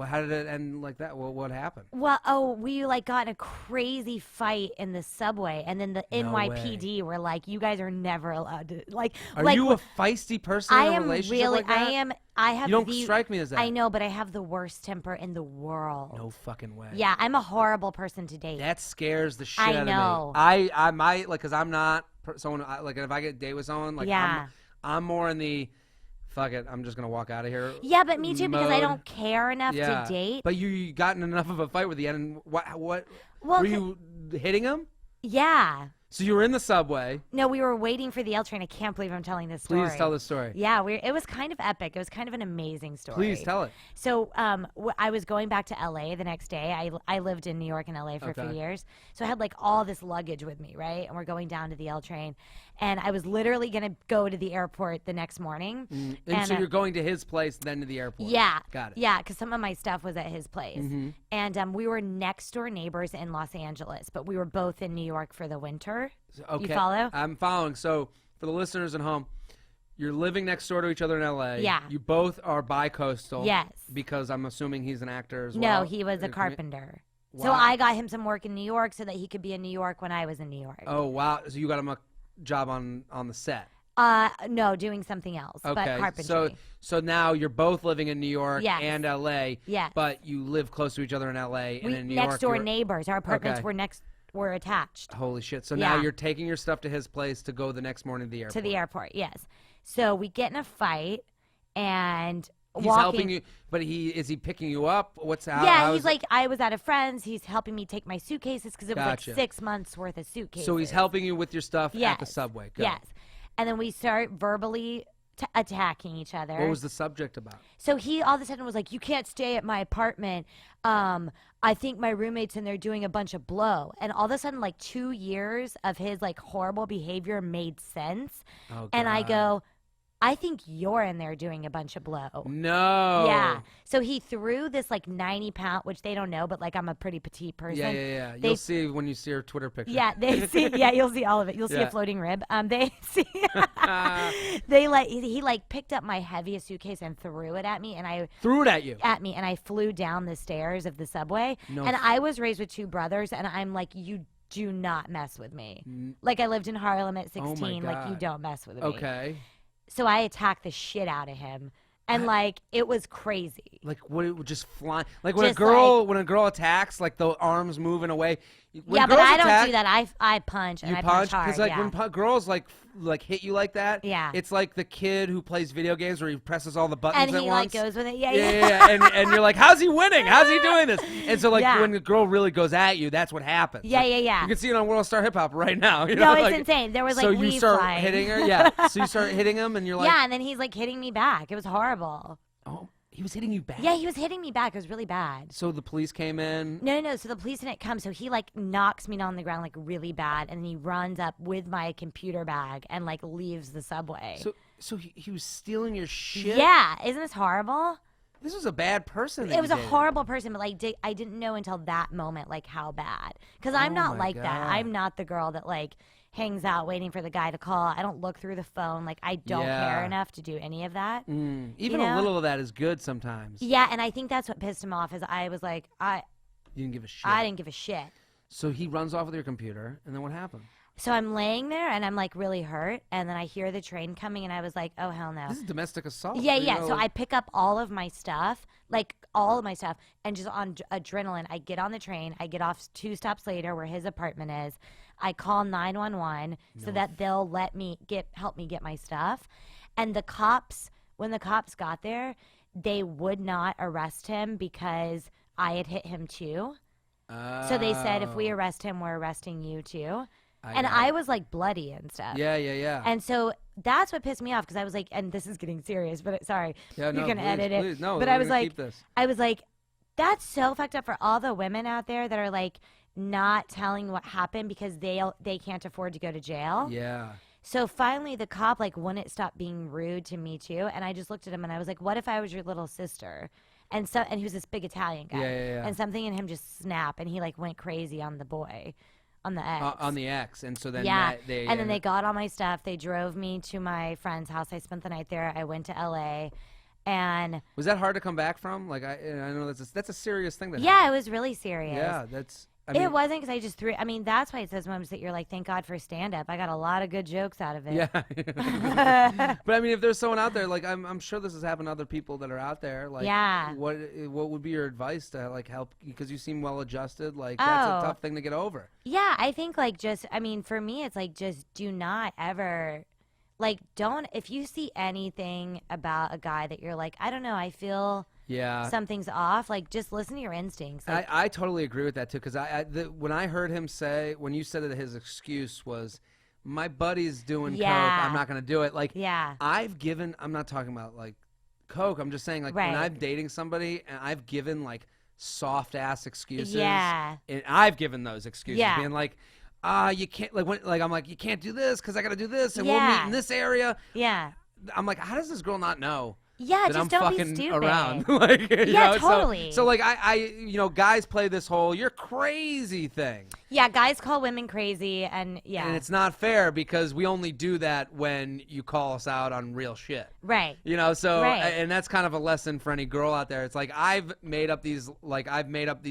[SPEAKER 1] How did it end like that? What happened?
[SPEAKER 2] well, we like got in a crazy fight in the subway, and then the
[SPEAKER 1] No
[SPEAKER 2] NYPD were like, "You guys are never allowed to like."
[SPEAKER 1] Are
[SPEAKER 2] like,
[SPEAKER 1] you a feisty person
[SPEAKER 2] I
[SPEAKER 1] in a
[SPEAKER 2] am
[SPEAKER 1] relationship
[SPEAKER 2] really.
[SPEAKER 1] like that?
[SPEAKER 2] I am. I have.
[SPEAKER 1] You don't
[SPEAKER 2] the,
[SPEAKER 1] strike me as that.
[SPEAKER 2] I know, but I have the worst temper in the world.
[SPEAKER 1] No fucking way.
[SPEAKER 2] Yeah, I'm a horrible person to date.
[SPEAKER 1] That scares the shit
[SPEAKER 2] I
[SPEAKER 1] out
[SPEAKER 2] know.
[SPEAKER 1] of me. I might like, cause I'm not someone like if I get a date with someone like
[SPEAKER 2] Yeah.
[SPEAKER 1] I'm more in the fuck it, I'm just gonna walk out of here.
[SPEAKER 2] Yeah, but me too, because I
[SPEAKER 1] mode.
[SPEAKER 2] don't care enough to date.
[SPEAKER 1] But you got in enough of a fight with the end. And what
[SPEAKER 2] Well,
[SPEAKER 1] were you hitting him?
[SPEAKER 2] Yeah.
[SPEAKER 1] So you were in the subway.
[SPEAKER 2] No, we were waiting for the L train. I can't believe I'm telling this story.
[SPEAKER 1] Please tell the story.
[SPEAKER 2] Yeah, it was kind of epic. It was kind of an amazing story.
[SPEAKER 1] Please tell it.
[SPEAKER 2] So I was going back to LA the next day. I lived in New York and LA for a few years. So I had like all this luggage with me, right? And we're going down to the L train. And I was literally going to go to the airport the next morning.
[SPEAKER 1] And so you're going to his place, then to the airport.
[SPEAKER 2] Yeah.
[SPEAKER 1] Got it.
[SPEAKER 2] Yeah, because some of my stuff was at his place. And we were next door neighbors in Los Angeles, but we were both in New York for the winter.
[SPEAKER 1] Okay.
[SPEAKER 2] You follow?
[SPEAKER 1] I'm following. So for the listeners at home, you're living next door to each other in LA.
[SPEAKER 2] Yeah.
[SPEAKER 1] You both are bi-coastal.
[SPEAKER 2] Yes.
[SPEAKER 1] Because I'm assuming he's an actor as well.
[SPEAKER 2] No, he was a carpenter.
[SPEAKER 1] Wow.
[SPEAKER 2] So I got him some work in New York so that he could be in New York when I was in New York.
[SPEAKER 1] Oh, wow. So you got him a job on the set.
[SPEAKER 2] No, doing something else, but
[SPEAKER 1] Okay.
[SPEAKER 2] carpentry.
[SPEAKER 1] So now you're both living in New York
[SPEAKER 2] Yes.
[SPEAKER 1] and LA.
[SPEAKER 2] Yes.
[SPEAKER 1] But you live close to each other in LA and in New York.
[SPEAKER 2] Next door
[SPEAKER 1] you're-
[SPEAKER 2] neighbors. Our apartments
[SPEAKER 1] Okay.
[SPEAKER 2] were attached
[SPEAKER 1] Holy shit. So now
[SPEAKER 2] Yeah.
[SPEAKER 1] you're taking your stuff to his place to go the next morning to the airport.
[SPEAKER 2] to the airport. Yes. So we get in a fight and
[SPEAKER 1] He's
[SPEAKER 2] walking.
[SPEAKER 1] helping you, but is he picking you up? What's how?
[SPEAKER 2] Yeah,
[SPEAKER 1] how
[SPEAKER 2] he's
[SPEAKER 1] is
[SPEAKER 2] like, I was at a friend's. He's helping me take my suitcases because it was
[SPEAKER 1] Gotcha.
[SPEAKER 2] like 6 months worth of suitcases.
[SPEAKER 1] So he's helping you with your stuff at the
[SPEAKER 2] Yes.
[SPEAKER 1] subway. Go.
[SPEAKER 2] Yes. And then we start verbally attacking each other.
[SPEAKER 1] What was the subject about?
[SPEAKER 2] So he all of a sudden was like, "You can't stay at my apartment. I think my roommate's in there doing a bunch of blow." And all of a sudden, like 2 years of his like horrible behavior made sense.
[SPEAKER 1] Oh,
[SPEAKER 2] And I
[SPEAKER 1] God.
[SPEAKER 2] go, "I think you're in there doing a bunch of blow."
[SPEAKER 1] No.
[SPEAKER 2] Yeah. So he threw this like 90-pound, which they don't know, but like I'm a pretty petite person.
[SPEAKER 1] Yeah.
[SPEAKER 2] They-
[SPEAKER 1] You'll see when you see her Twitter picture.
[SPEAKER 2] Yeah, they see. Yeah, you'll see all of it. You'll see
[SPEAKER 1] Yeah.
[SPEAKER 2] a floating rib. They see. They like he like picked up my heaviest suitcase and threw it at me, and I
[SPEAKER 1] Threw it at you.
[SPEAKER 2] and I flew down the stairs of the subway.
[SPEAKER 1] No
[SPEAKER 2] And I was raised with 2 brothers, and I'm like, you do not mess with me. Like I lived in Harlem at 16. Like you
[SPEAKER 1] God.
[SPEAKER 2] don't mess with me.
[SPEAKER 1] Okay.
[SPEAKER 2] So I attacked the shit out of him, and like it was crazy.
[SPEAKER 1] Like what? It would just fly. Like when
[SPEAKER 2] Just
[SPEAKER 1] when a girl attacks, like the arms moving away. When
[SPEAKER 2] Yeah, but
[SPEAKER 1] girls
[SPEAKER 2] I don't
[SPEAKER 1] attack,
[SPEAKER 2] do that. I punch and
[SPEAKER 1] You
[SPEAKER 2] I punch
[SPEAKER 1] punch
[SPEAKER 2] hard.
[SPEAKER 1] like
[SPEAKER 2] yeah.
[SPEAKER 1] when girls like hit you like that.
[SPEAKER 2] Yeah.
[SPEAKER 1] It's like the kid who plays video games where he presses all the buttons
[SPEAKER 2] and
[SPEAKER 1] at
[SPEAKER 2] he like
[SPEAKER 1] once.
[SPEAKER 2] goes with it. Yeah,
[SPEAKER 1] Yeah. And you're like, how's he winning? How's he doing this? And so like
[SPEAKER 2] Yeah.
[SPEAKER 1] when the girl really goes at you, that's what happens.
[SPEAKER 2] Yeah,
[SPEAKER 1] Like,
[SPEAKER 2] yeah.
[SPEAKER 1] You can see it on World Star Hip Hop right now. You
[SPEAKER 2] No,
[SPEAKER 1] know,
[SPEAKER 2] it's
[SPEAKER 1] like,
[SPEAKER 2] insane. There was like
[SPEAKER 1] so you
[SPEAKER 2] weed
[SPEAKER 1] start
[SPEAKER 2] flying.
[SPEAKER 1] hitting her. Yeah. So you start hitting him, and you're like,
[SPEAKER 2] Yeah, and then he's like hitting me back. It was horrible.
[SPEAKER 1] oh, he was hitting you back.
[SPEAKER 2] Yeah, he was hitting me back. It was really bad.
[SPEAKER 1] So the police came in.
[SPEAKER 2] No. So the police didn't come. So he like knocks me down on the ground like really bad, and then he runs up with my computer bag and like leaves the subway.
[SPEAKER 1] So he was stealing your shit.
[SPEAKER 2] Yeah, isn't this horrible?
[SPEAKER 1] This was a bad person. That
[SPEAKER 2] It was
[SPEAKER 1] you
[SPEAKER 2] a
[SPEAKER 1] dated.
[SPEAKER 2] horrible person, but like I didn't know until that moment like how bad. Because I'm not
[SPEAKER 1] my
[SPEAKER 2] like that.
[SPEAKER 1] God.
[SPEAKER 2] I'm not the girl that like hangs out waiting for the guy to call. I don't look through the phone. Like I don't care enough to do any of that.
[SPEAKER 1] Even a little of that is good sometimes.
[SPEAKER 2] Yeah, and I think that's what pissed him off. Is I was like,
[SPEAKER 1] You didn't give a shit.
[SPEAKER 2] I didn't give a shit.
[SPEAKER 1] So he runs off with your computer, and then what happened?
[SPEAKER 2] So I'm laying there and I'm like really hurt, and then I hear the train coming, and I was like, oh hell no.
[SPEAKER 1] This is domestic assault.
[SPEAKER 2] Yeah,
[SPEAKER 1] you
[SPEAKER 2] yeah.
[SPEAKER 1] know,
[SPEAKER 2] So I pick up all of my stuff, like all of my stuff, and just on adrenaline, I get on the train. I get off 2 stops later where his apartment is. I call 911 so that they'll help me get my stuff. And the cops, when the cops got there, they would not arrest him because I had hit him too. So they said, if we arrest him, we're arresting you too. I was like bloody and stuff.
[SPEAKER 1] Yeah.
[SPEAKER 2] And so that's what pissed me off, because I was like, and this is getting serious, but sorry,
[SPEAKER 1] Yeah,
[SPEAKER 2] you
[SPEAKER 1] no,
[SPEAKER 2] can
[SPEAKER 1] please,
[SPEAKER 2] edit it.
[SPEAKER 1] please. No,
[SPEAKER 2] but
[SPEAKER 1] we're
[SPEAKER 2] I was
[SPEAKER 1] gonna
[SPEAKER 2] like,
[SPEAKER 1] keep this.
[SPEAKER 2] that's so fucked up for all the women out there that are like not telling what happened because they can't afford to go to jail.
[SPEAKER 1] Yeah.
[SPEAKER 2] So finally, the cop like wouldn't stop being rude to me too, and I just looked at him and I was like, "What if I was your little sister?" And he was this big Italian guy,
[SPEAKER 1] Yeah.
[SPEAKER 2] and something in him just snapped, and he like went crazy on the boy, on the ex.
[SPEAKER 1] On the X, and so then
[SPEAKER 2] Yeah,
[SPEAKER 1] then
[SPEAKER 2] they got all my stuff. They drove me to my friend's house. I spent the night there. I went to LA, and
[SPEAKER 1] was that hard to come back from? Like I know that's a serious thing.
[SPEAKER 2] yeah, it was really serious.
[SPEAKER 1] Yeah, that's. I mean,
[SPEAKER 2] it wasn't because I just threw. I mean, that's why it says moments that you're like, thank God for stand up. I got a lot of good jokes out of it.
[SPEAKER 1] Yeah. But I mean, if there's someone out there, like I'm sure this has happened to other people that are out there. Like,
[SPEAKER 2] Yeah.
[SPEAKER 1] What would be your advice to like help? Because you seem well adjusted. Like that's a tough thing to get over.
[SPEAKER 2] Yeah, I think like for me, it's like just do not ever, like if you see anything about a guy that you're like, I don't know, I feel.
[SPEAKER 1] Yeah.
[SPEAKER 2] Something's off. Like, just listen to your instincts. Like,
[SPEAKER 1] I totally agree with that too. Because when I heard him say, when you said that his excuse was, my buddy's doing coke, I'm not gonna do it. Like,
[SPEAKER 2] yeah.
[SPEAKER 1] I'm not talking about like coke. I'm just saying like when I'm dating somebody and I've given like soft ass excuses.
[SPEAKER 2] Yeah.
[SPEAKER 1] And I've given those excuses,
[SPEAKER 2] Yeah.
[SPEAKER 1] being like, you can't I'm like, you can't do this because I gotta do this, and we'll meet in this area.
[SPEAKER 2] Yeah.
[SPEAKER 1] I'm like, how does this girl not know?
[SPEAKER 2] Yeah,
[SPEAKER 1] that
[SPEAKER 2] just
[SPEAKER 1] I'm
[SPEAKER 2] don't
[SPEAKER 1] fucking
[SPEAKER 2] be stupid.
[SPEAKER 1] around. Like,
[SPEAKER 2] yeah, totally.
[SPEAKER 1] So like I guys play this whole "you're crazy" thing.
[SPEAKER 2] Yeah, guys call women crazy, and
[SPEAKER 1] and it's not fair because we only do that when you call us out on real shit.
[SPEAKER 2] Right.
[SPEAKER 1] So
[SPEAKER 2] Right.
[SPEAKER 1] and that's kind of a lesson for any girl out there. It's like I've made up these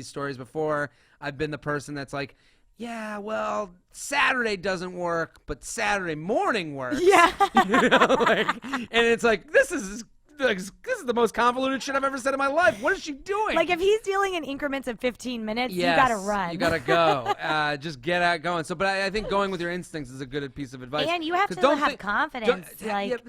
[SPEAKER 1] stories before. I've been the person that's like, yeah, well, Saturday doesn't work, but Saturday morning works.
[SPEAKER 2] Yeah.
[SPEAKER 1] And it's like this is the most convoluted shit I've ever said in my life. What is she doing?
[SPEAKER 2] Like, if he's dealing in increments of 15 minutes,
[SPEAKER 1] Yes,
[SPEAKER 2] you gotta run.
[SPEAKER 1] You gotta go. Just get out going. So, but I think going with your instincts is a good piece of advice.
[SPEAKER 2] And you have to have confidence.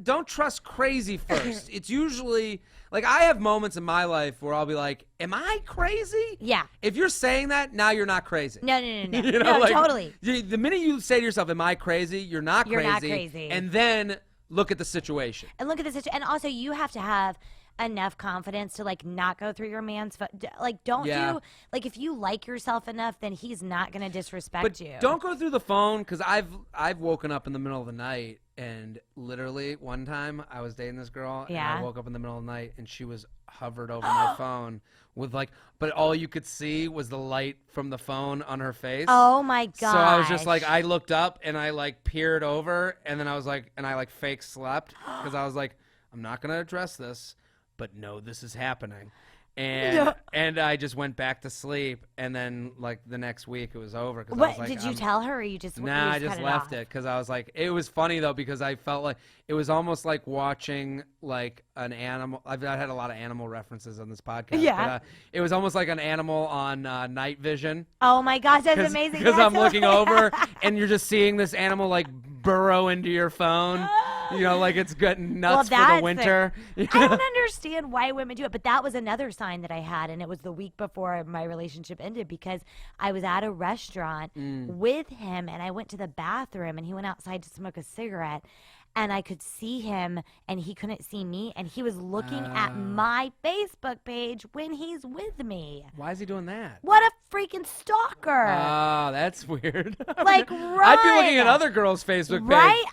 [SPEAKER 1] Don't trust crazy first. It's usually like I have moments in my life where I'll be like, "Am I crazy?"
[SPEAKER 2] Yeah.
[SPEAKER 1] If you're saying that, now you're not crazy.
[SPEAKER 2] No.
[SPEAKER 1] No,
[SPEAKER 2] like, totally.
[SPEAKER 1] The minute you say to yourself, "Am I crazy?" You're not crazy.
[SPEAKER 2] You're not crazy.
[SPEAKER 1] And then look at the situation.
[SPEAKER 2] And look at the situation. And also, you have to have enough confidence to like not go through your man's like don't do like if you like yourself enough, then he's not gonna disrespect you.
[SPEAKER 1] Don't go through the phone, because I've woken up in the middle of the night, and literally one time I was dating this girl and I woke up in the middle of the night and she was hovered over my phone with like, but all you could see was the light from the phone on her face.
[SPEAKER 2] Oh my god!
[SPEAKER 1] So I was just like, I looked up and I like peered over, and then I was like, and I like fake slept because I was like, I'm not gonna address this, but no, this is happening. And I just went back to sleep, and then like the next week it was over. Cause I was like,
[SPEAKER 2] did you tell her, or you just
[SPEAKER 1] Nah, I just left it because I was like, it was funny though because I felt like it was almost like watching like an animal. I've had a lot of animal references on this podcast.
[SPEAKER 2] Yeah,
[SPEAKER 1] but, it was almost like an animal on night vision.
[SPEAKER 2] Oh my gosh, that's amazing!
[SPEAKER 1] Because I'm looking over, and you're just seeing this animal like burrow into your phone. Like it's getting nuts for the winter.
[SPEAKER 2] I don't understand why women do it, but that was another sign that I had, and it was the week before my relationship ended because I was at a restaurant with him, and I went to the bathroom, and he went outside to smoke a cigarette, and I could see him, and he couldn't see me, and he was looking at my Facebook page when he's with me.
[SPEAKER 1] Why is he doing that?
[SPEAKER 2] What a freaking stalker!
[SPEAKER 1] Oh, that's weird.
[SPEAKER 2] Like,
[SPEAKER 1] I'd be looking at other girls' Facebook page.
[SPEAKER 2] Right?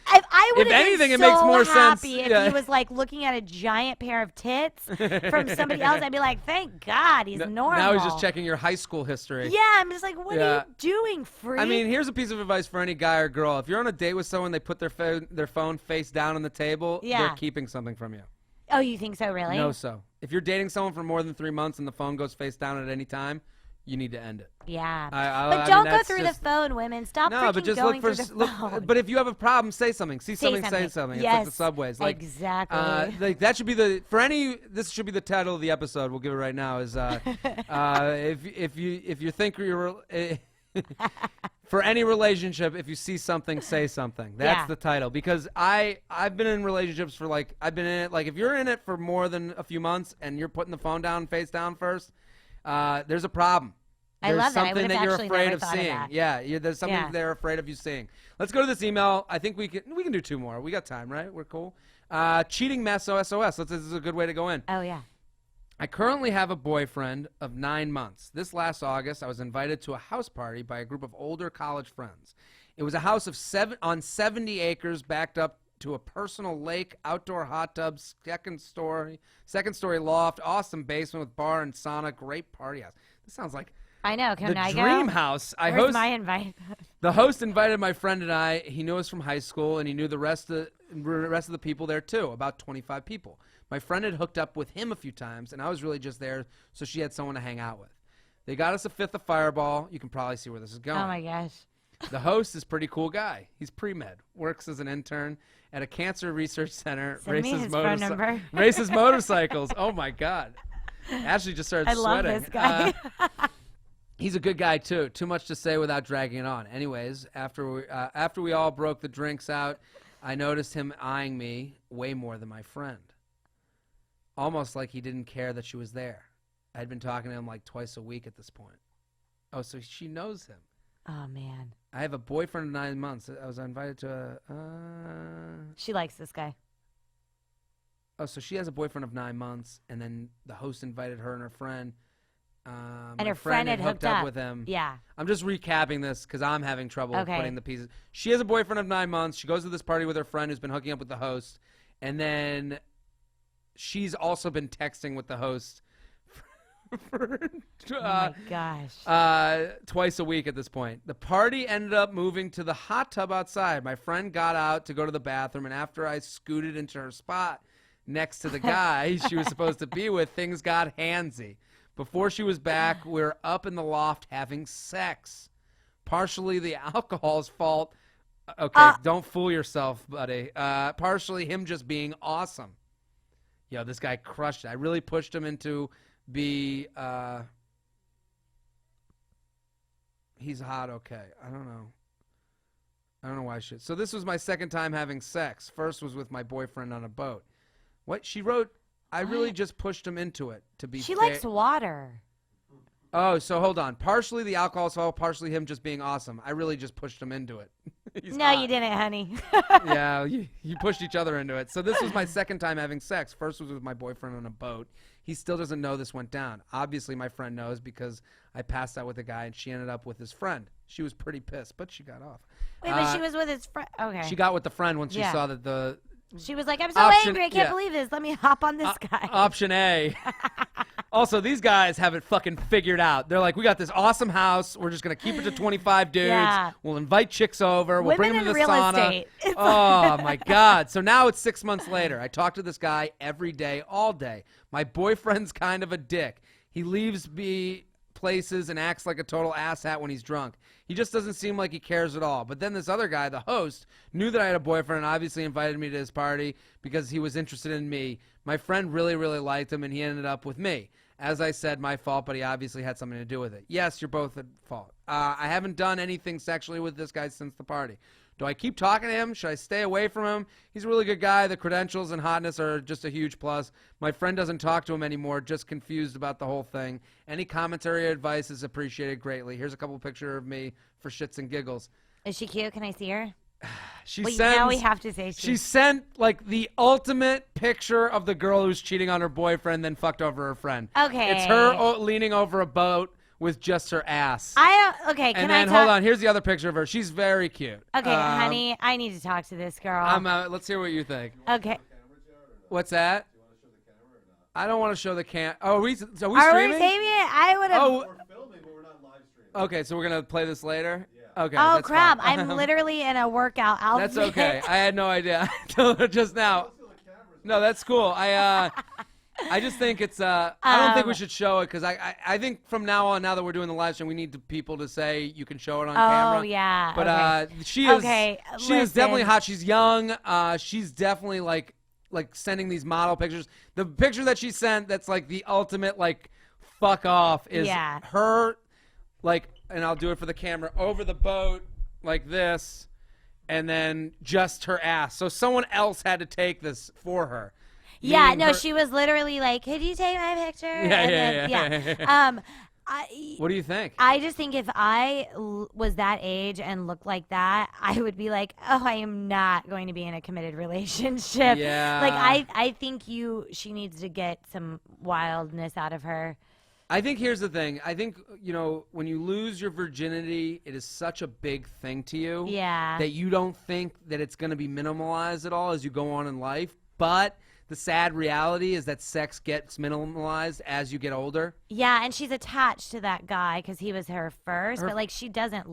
[SPEAKER 2] I would
[SPEAKER 1] If
[SPEAKER 2] have
[SPEAKER 1] anything,
[SPEAKER 2] been
[SPEAKER 1] it makes
[SPEAKER 2] so
[SPEAKER 1] more sense.
[SPEAKER 2] happy if
[SPEAKER 1] Yeah.
[SPEAKER 2] he was like looking at a giant pair of tits from somebody else. I'd be like, thank God he's normal.
[SPEAKER 1] Now he's just checking your high school history.
[SPEAKER 2] Yeah, I'm just like, what are you doing, freak?
[SPEAKER 1] I mean, here's a piece of advice for any guy or girl. If you're on a date with someone, they put their phone face down on the table, they're keeping something from you.
[SPEAKER 2] Oh, you think so, really?
[SPEAKER 1] No, so. If you're dating someone for more than 3 months and the phone goes face down at any time, you need to end it.
[SPEAKER 2] Yeah.
[SPEAKER 1] I
[SPEAKER 2] don't
[SPEAKER 1] mean,
[SPEAKER 2] go
[SPEAKER 1] that's
[SPEAKER 2] for
[SPEAKER 1] just,
[SPEAKER 2] the phone, women. Stop
[SPEAKER 1] no, but just
[SPEAKER 2] going
[SPEAKER 1] look
[SPEAKER 2] through
[SPEAKER 1] for
[SPEAKER 2] the phone.
[SPEAKER 1] But if you have a problem, say something. See something, say something.
[SPEAKER 2] Yes.
[SPEAKER 1] It's like the subways. Like,
[SPEAKER 2] exactly.
[SPEAKER 1] Like that should be this should be the title of the episode. We'll give it right now. Is if you think you're for any relationship, if you see something, say something. That's the title. Because I've been in relationships for I've been in it if you're in it for more than a few months and you're putting the phone down face down first, there's a problem.
[SPEAKER 2] I love that. I would
[SPEAKER 1] There's something
[SPEAKER 2] have
[SPEAKER 1] that you're
[SPEAKER 2] actually
[SPEAKER 1] afraid
[SPEAKER 2] never
[SPEAKER 1] of
[SPEAKER 2] thought of
[SPEAKER 1] seeing.
[SPEAKER 2] that.
[SPEAKER 1] Yeah, there's something they're afraid of you seeing. Let's go to this email. I think we can do 2 more. We got time, right? We're cool. Cheating mess SOS. This is a good way to go in.
[SPEAKER 2] Oh, yeah.
[SPEAKER 1] I currently have a boyfriend of 9 months. This last August, I was invited to a house party by a group of older college friends. It was a house of 70 acres backed up to a personal lake, outdoor hot tub, second story loft, awesome basement with bar and sauna, great party house. This sounds like
[SPEAKER 2] I know. Can I
[SPEAKER 1] the
[SPEAKER 2] go?
[SPEAKER 1] dream house.
[SPEAKER 2] Where's my invite?
[SPEAKER 1] The host invited my friend and I. He knew us from high school, and he knew the rest of the people there too, about 25 people. My friend had hooked up with him a few times, and I was really just there so she had someone to hang out with. They got us a fifth of Fireball. You can probably see where this is going.
[SPEAKER 2] Oh, my gosh.
[SPEAKER 1] The host is a pretty cool guy. He's pre-med, works as an intern at a cancer research center,
[SPEAKER 2] Send me his phone number.
[SPEAKER 1] races motorcycles. Oh, my God. Ashley just started sweating.
[SPEAKER 2] I love this guy.
[SPEAKER 1] He's a good guy, too. Too much to say without dragging it on. Anyways, after we all broke the drinks out, I noticed him eyeing me way more than my friend. Almost like he didn't care that she was there. I'd been talking to him like twice a week at this point. Oh, so she knows him.
[SPEAKER 2] Oh, man.
[SPEAKER 1] I have a boyfriend of 9 months. I was invited to a...
[SPEAKER 2] She likes this guy.
[SPEAKER 1] Oh, so she has a boyfriend of 9 months, and then the host invited her and her friend.
[SPEAKER 2] And her friend had hooked up
[SPEAKER 1] with him.
[SPEAKER 2] Yeah.
[SPEAKER 1] I'm just recapping this because I'm having trouble putting the pieces. She has a boyfriend of 9 months. She goes to this party with her friend who's been hooking up with the host. And then she's also been texting with the host for
[SPEAKER 2] oh, my gosh.
[SPEAKER 1] Twice a week at this point. The party ended up moving to the hot tub outside. My friend got out to go to the bathroom, and after I scooted into her spot next to the guy she was supposed to be with, things got handsy. Before she was back, we were up in the loft having sex. Partially the alcohol's fault. Okay, don't fool yourself, buddy. Partially him just being awesome. Yo, this guy crushed it. I really pushed him into he's hot, okay. I don't know why I should. So this was my second time having sex. First was with my boyfriend on a boat. What? She wrote, I really just pushed him into it, to be fair.
[SPEAKER 2] She likes water.
[SPEAKER 1] Oh, so hold on. Partially the alcohol's fault, partially him just being awesome. I really just pushed him into it.
[SPEAKER 2] No,
[SPEAKER 1] hot.
[SPEAKER 2] you didn't, honey.
[SPEAKER 1] Yeah, you pushed each other into it. So this was my second time having sex. First was with my boyfriend on a boat. He still doesn't know this went down. Obviously, my friend knows because I passed out with a guy, and she ended up with his friend. She was pretty pissed, but she got off.
[SPEAKER 2] Wait, but she was with his friend. Okay.
[SPEAKER 1] She got with the friend when she saw that
[SPEAKER 2] She was like, I'm so angry. I can't believe this. Let me hop on this guy.
[SPEAKER 1] Option A. Also, these guys have it fucking figured out. They're like, we got this awesome house. We're just going to keep it to 25 dudes.
[SPEAKER 2] Yeah.
[SPEAKER 1] We'll invite chicks over. We'll bring them to the
[SPEAKER 2] real
[SPEAKER 1] sauna.
[SPEAKER 2] Estate.
[SPEAKER 1] Oh, my God. So now it's 6 months later. I talk to this guy every day, all day. My boyfriend's kind of a dick. He leaves me places and acts like a total asshat when he's drunk. He just doesn't seem like he cares at all. But then this other guy, the host, knew that I had a boyfriend and obviously invited me to his party because he was interested in me. My friend really, really liked him, and he ended up with me. As I said, my fault, but he obviously had something to do with it. Yes, you're both at fault. I haven't done anything sexually with this guy since the party. Do I keep talking to him? Should I stay away from him? He's a really good guy. The credentials and hotness are just a huge plus. My friend doesn't talk to him anymore, just confused about the whole thing. Any commentary or advice is appreciated greatly. Here's a couple pictures of me for shits and giggles.
[SPEAKER 2] Is she cute? Can I see her?
[SPEAKER 1] Now
[SPEAKER 2] we have to say
[SPEAKER 1] she sent like the ultimate picture of the girl who's cheating on her boyfriend, then fucked over her friend.
[SPEAKER 2] Okay.
[SPEAKER 1] It's her leaning over a boat with just her ass.
[SPEAKER 2] Okay, can
[SPEAKER 1] and then, hold on, here's the other picture of her. She's very cute.
[SPEAKER 2] Okay, honey, I need to talk to this girl.
[SPEAKER 1] Let's hear what you think.
[SPEAKER 2] Okay.
[SPEAKER 1] What's that? I don't want to show the cam. Oh, are we streaming?
[SPEAKER 2] Are we saving it? I would have.
[SPEAKER 1] Oh,
[SPEAKER 3] We're filming, but we're not live streaming.
[SPEAKER 1] okay, so we're going to play this later?
[SPEAKER 3] Yeah.
[SPEAKER 1] Okay.
[SPEAKER 2] Oh,
[SPEAKER 1] that's
[SPEAKER 2] crap.
[SPEAKER 1] fine.
[SPEAKER 2] I'm literally in a workout outfit.
[SPEAKER 1] That's okay. I had no idea until just now. No, that's cool. I just think it's I don't think we should show it because I think from now on, now that we're doing the live stream, we need people to say you can show it on camera.
[SPEAKER 2] Oh yeah.
[SPEAKER 1] But
[SPEAKER 2] okay.
[SPEAKER 1] she is
[SPEAKER 2] Listen.
[SPEAKER 1] definitely hot. She's young. She's definitely like sending these model pictures. The picture that she sent that's like the ultimate like fuck off is her like, and I'll do it for the camera, over the boat like this, and then just her ass. So someone else had to take this for her.
[SPEAKER 2] Yeah, no, she was literally like, could you take my picture?
[SPEAKER 1] Yeah. What do you think?
[SPEAKER 2] I just think if I was that age and looked like that, I would be like, oh, I am not going to be in a committed relationship.
[SPEAKER 1] Yeah.
[SPEAKER 2] Like, I think she needs to get some wildness out of her.
[SPEAKER 1] I think here's the thing. I think, when you lose your virginity, it is such a big thing to you.
[SPEAKER 2] Yeah.
[SPEAKER 1] That you don't think that it's going to be minimalized at all as you go on in life. But the sad reality is that sex gets minimalized as you get older.
[SPEAKER 2] Yeah, and she's attached to that guy because he was her first, but she doesn't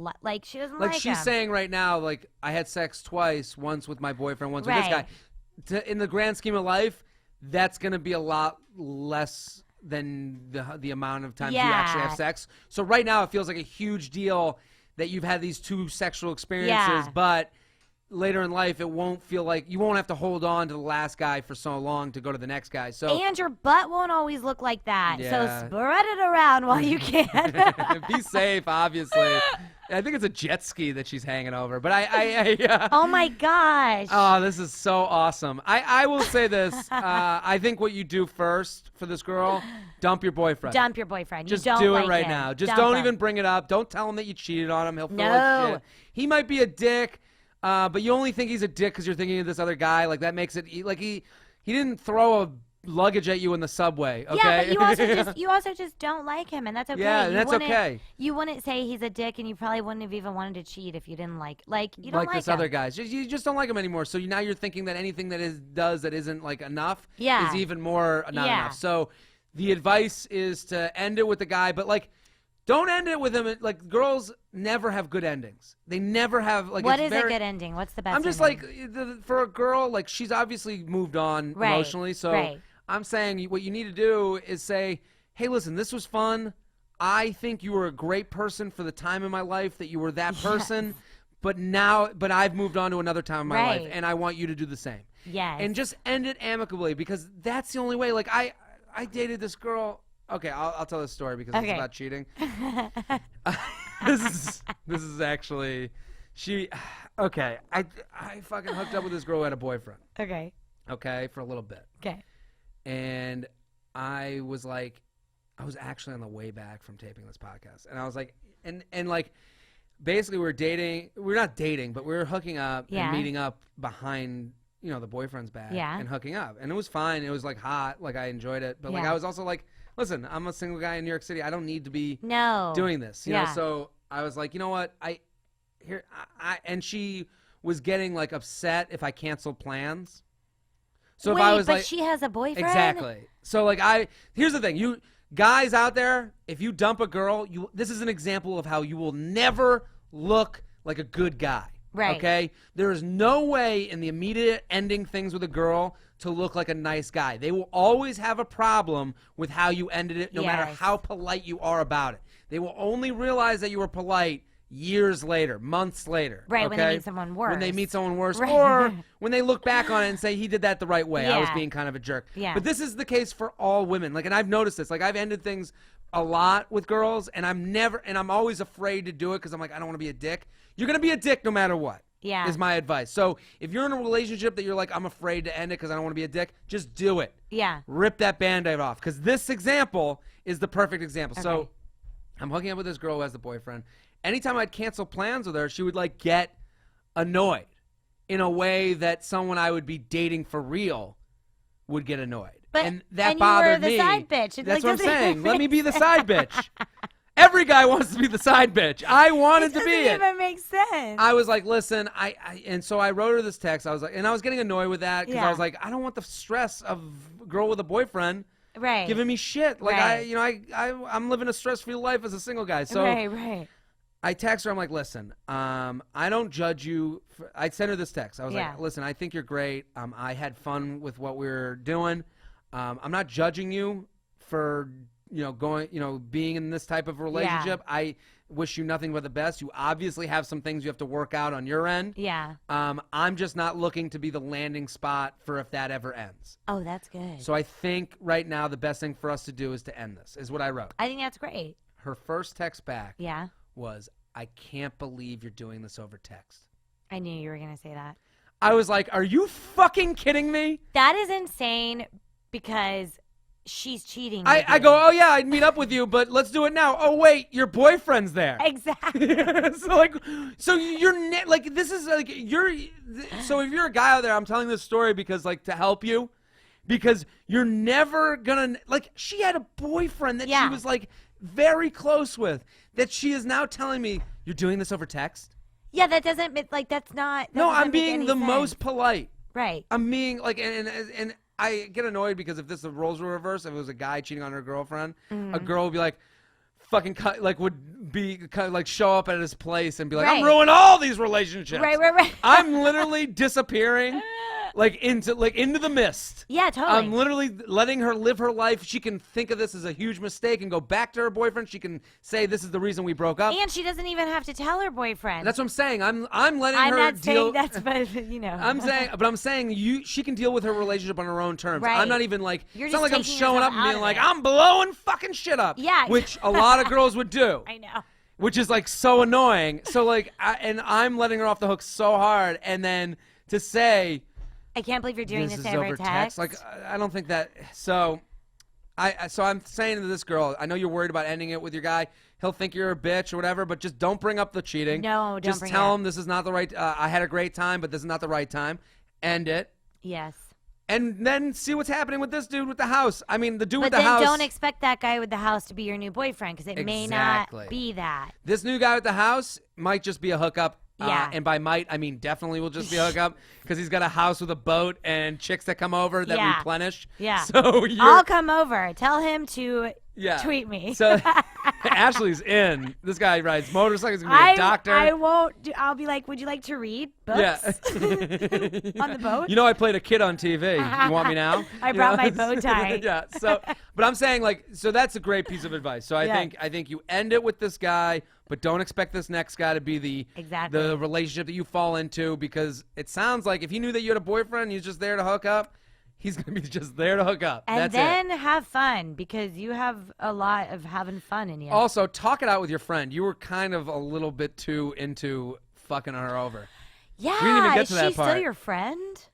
[SPEAKER 2] she doesn't like
[SPEAKER 1] she's
[SPEAKER 2] him.
[SPEAKER 1] saying right now, like, I had sex twice, once with my boyfriend, once with this guy. In the grand scheme of life, that's going to be a lot less than the amount of times you actually have sex. So right now it feels like a huge deal that you've had these two sexual experiences, but later in life it won't feel like you won't have to hold on to the last guy for so long to go to the next guy. So
[SPEAKER 2] and your butt won't always look like that. So spread it around while you can.
[SPEAKER 1] Be safe, obviously. I think it's a jet ski that she's hanging over, but
[SPEAKER 2] Oh my gosh.
[SPEAKER 1] Oh, this is so awesome. I will say this. I think what you do first for this girl, dump your boyfriend.
[SPEAKER 2] Dump your boyfriend.
[SPEAKER 1] Just
[SPEAKER 2] you don't
[SPEAKER 1] do it
[SPEAKER 2] like
[SPEAKER 1] right
[SPEAKER 2] him.
[SPEAKER 1] now. Just
[SPEAKER 2] Dump
[SPEAKER 1] don't
[SPEAKER 2] him.
[SPEAKER 1] even bring it up. Don't tell him that you cheated on him. He'll feel like shit. He might be a dick, but you only think he's a dick because you're thinking of this other guy. Like that makes it like he didn't throw a luggage at you in the subway. Okay.
[SPEAKER 2] Yeah, but you also just don't like him, and that's okay.
[SPEAKER 1] Yeah, that's okay.
[SPEAKER 2] You wouldn't say he's a dick, and you probably wouldn't have even wanted to cheat if you didn't you don't like
[SPEAKER 1] this
[SPEAKER 2] him.
[SPEAKER 1] other guy. You just don't like him anymore. So now you're thinking that anything that does that isn't like enough is even more not enough. So the advice is to end it with the guy, but like don't end it with him. Like girls never have good endings. They never have like.
[SPEAKER 2] What is a good ending? What's the best?
[SPEAKER 1] I'm just
[SPEAKER 2] ending?
[SPEAKER 1] For a girl, like she's obviously moved on emotionally. So I'm saying what you need to do is say, hey, listen, this was fun. I think you were a great person for the time in my life that you were that person. But I've moved on to another time in my life, and I want you to do the same.
[SPEAKER 2] Yes.
[SPEAKER 1] And just end it amicably because that's the only way. Like I dated this girl. Okay, I'll tell this story because it's about cheating. This is actually okay. I fucking hooked up with this girl who had a boyfriend. Okay, for a little bit.
[SPEAKER 2] Okay.
[SPEAKER 1] And I was actually on the way back from taping this podcast, and I was like, and like, basically we're not dating, but we were hooking up and meeting up behind, the boyfriend's back and hooking up, and it was fine. It was like hot, like I enjoyed it, but like I was also like, listen, I'm a single guy in New York City. I don't need to be doing this, you know. So I was like, you know what, and she was getting like upset if I canceled plans. So
[SPEAKER 2] wait,
[SPEAKER 1] if I was
[SPEAKER 2] but she has a boyfriend?
[SPEAKER 1] Exactly. So like here's the thing. You guys out there, if you dump a girl, this is an example of how you will never look like a good guy.
[SPEAKER 2] Right.
[SPEAKER 1] Okay? There is no way in the immediate ending things with a girl to look like a nice guy. They will always have a problem with how you ended it, no matter how polite you are about it. They will only realize that you were polite years later, months later.
[SPEAKER 2] Right,
[SPEAKER 1] okay?
[SPEAKER 2] when they meet someone worse.
[SPEAKER 1] When they meet someone worse, or when they look back on it and say, he did that the right way. I was being kind of a jerk.
[SPEAKER 2] Yeah.
[SPEAKER 1] But this is the case for all women. Like, and I've noticed this. Like, I've ended things a lot with girls, and I'm always afraid to do it because I'm like, I don't want to be a dick. You're going to be a dick no matter what.
[SPEAKER 2] Yeah.
[SPEAKER 1] Is my advice. So if you're in a relationship that you're like, I'm afraid to end it because I don't want to be a dick, just do it.
[SPEAKER 2] Yeah.
[SPEAKER 1] Rip that Band-Aid off. Because this example is the perfect example. Okay. So I'm hooking up with this girl who has a boyfriend. Anytime I'd cancel plans with her, she would like get annoyed in a way that someone I would be dating for real would get annoyed.
[SPEAKER 2] But,
[SPEAKER 1] and that
[SPEAKER 2] and
[SPEAKER 1] bothered
[SPEAKER 2] you were the
[SPEAKER 1] me.
[SPEAKER 2] side bitch.
[SPEAKER 1] That's what I'm saying. Let me be the side bitch. Every guy wants to be the side bitch. I wanted to be it.
[SPEAKER 2] It doesn't even make sense.
[SPEAKER 1] I was like, listen, and so I wrote her this text. I was like, and I was getting annoyed with that because I was like, I don't want the stress of a girl with a boyfriend giving me shit. Like I'm living a stress-free life as a single guy. So I text her. I'm like, listen, I don't judge you. I sent her this text. I was like, listen, I think you're great. I had fun with what we were doing. I'm not judging you for being in this type of relationship. I wish you nothing but the best. You obviously have some things you have to work out on your end.
[SPEAKER 2] Yeah.
[SPEAKER 1] I'm just not looking to be the landing spot for if that ever ends.
[SPEAKER 2] Oh, that's good.
[SPEAKER 1] So I think right now the best thing for us to do is to end this, is what I wrote.
[SPEAKER 2] I think that's great.
[SPEAKER 1] Her first text back
[SPEAKER 2] Yeah.
[SPEAKER 1] was, I can't believe you're doing this over text.
[SPEAKER 2] I knew you were going to say that.
[SPEAKER 1] I was like, are you fucking kidding me?
[SPEAKER 2] That is insane because she's cheating.
[SPEAKER 1] I go, oh yeah, I'd meet up with you, but let's do it now. Oh wait, your boyfriend's there.
[SPEAKER 2] Exactly.
[SPEAKER 1] so you're this is like so if you're a guy out there, I'm telling this story because to help you, because you're never gonna she had a boyfriend that she was very close with that she is now telling me you're doing this over text.
[SPEAKER 2] Yeah, that doesn't that's not. That
[SPEAKER 1] no, I'm
[SPEAKER 2] make
[SPEAKER 1] being
[SPEAKER 2] any
[SPEAKER 1] the
[SPEAKER 2] sense.
[SPEAKER 1] most polite.
[SPEAKER 2] Right.
[SPEAKER 1] I'm being and I get annoyed because if the roles were reversed, if it was a guy cheating on her girlfriend, a girl would be like, fucking would be show up at his place and be like, I'm ruining all these relationships.
[SPEAKER 2] Right.
[SPEAKER 1] I'm literally disappearing into the mist.
[SPEAKER 2] Yeah, totally.
[SPEAKER 1] I'm literally letting her live her life. She can think of this as a huge mistake and go back to her boyfriend. She can say this is the reason we broke up.
[SPEAKER 2] And she doesn't even have to tell her boyfriend.
[SPEAKER 1] That's what I'm saying. I'm letting her
[SPEAKER 2] not
[SPEAKER 1] deal.
[SPEAKER 2] saying that's, but
[SPEAKER 1] I'm saying she can deal with her relationship on her own terms.
[SPEAKER 2] Right.
[SPEAKER 1] I'm not even
[SPEAKER 2] You're
[SPEAKER 1] it's not
[SPEAKER 2] just
[SPEAKER 1] like I'm
[SPEAKER 2] taking
[SPEAKER 1] showing up
[SPEAKER 2] yourself
[SPEAKER 1] and being
[SPEAKER 2] out
[SPEAKER 1] like,
[SPEAKER 2] of it.
[SPEAKER 1] I'm blowing fucking shit up.
[SPEAKER 2] Yeah.
[SPEAKER 1] Which a lot of girls would do.
[SPEAKER 2] I know.
[SPEAKER 1] Which is so annoying. So and I'm letting her off the hook so hard, and then to say,
[SPEAKER 2] I can't believe you're doing this
[SPEAKER 1] is
[SPEAKER 2] over
[SPEAKER 1] over
[SPEAKER 2] text.
[SPEAKER 1] I don't think that. So I'm saying to this girl, I know you're worried about ending it with your guy. He'll think you're a bitch or whatever, but just don't bring up the cheating.
[SPEAKER 2] No, don't
[SPEAKER 1] just
[SPEAKER 2] bring
[SPEAKER 1] tell
[SPEAKER 2] it
[SPEAKER 1] him this is not the right. I had a great time, but this is not the right time. End it.
[SPEAKER 2] Yes.
[SPEAKER 1] And then see what's happening with this dude with the house. I mean, the dude with
[SPEAKER 2] But
[SPEAKER 1] the house.
[SPEAKER 2] then don't expect that guy with the house to be your new boyfriend because it may not be that.
[SPEAKER 1] This new guy with the house might just be a hookup.
[SPEAKER 2] Yeah.
[SPEAKER 1] And by might, I mean definitely will just be a hookup because he's got a house with a boat and chicks that come over that replenish.
[SPEAKER 2] Yeah.
[SPEAKER 1] So
[SPEAKER 2] I'll come over. Tell him to tweet me.
[SPEAKER 1] So Ashley's in. This guy rides motorcycles. He's going to be a doctor.
[SPEAKER 2] I won't. I'll be like, would you like to read books?
[SPEAKER 1] Yeah.
[SPEAKER 2] On the boat?
[SPEAKER 1] You know I played a kid on TV. You want me now?
[SPEAKER 2] I brought my bow tie.
[SPEAKER 1] Yeah. So, but I'm saying so that's a great piece of advice. So I think you end it with this guy, but don't expect this next guy to be the relationship that you fall into because it sounds like if he knew that you had a boyfriend, he's just there to hook up. He's going to be just there to hook up.
[SPEAKER 2] And
[SPEAKER 1] That's
[SPEAKER 2] then
[SPEAKER 1] it.
[SPEAKER 2] have fun because you have a lot of having fun in you.
[SPEAKER 1] Also, talk it out with your friend. You were kind of a little bit too into fucking her over.
[SPEAKER 2] Yeah.
[SPEAKER 1] We didn't even get to that
[SPEAKER 2] is she
[SPEAKER 1] part.
[SPEAKER 2] still your friend?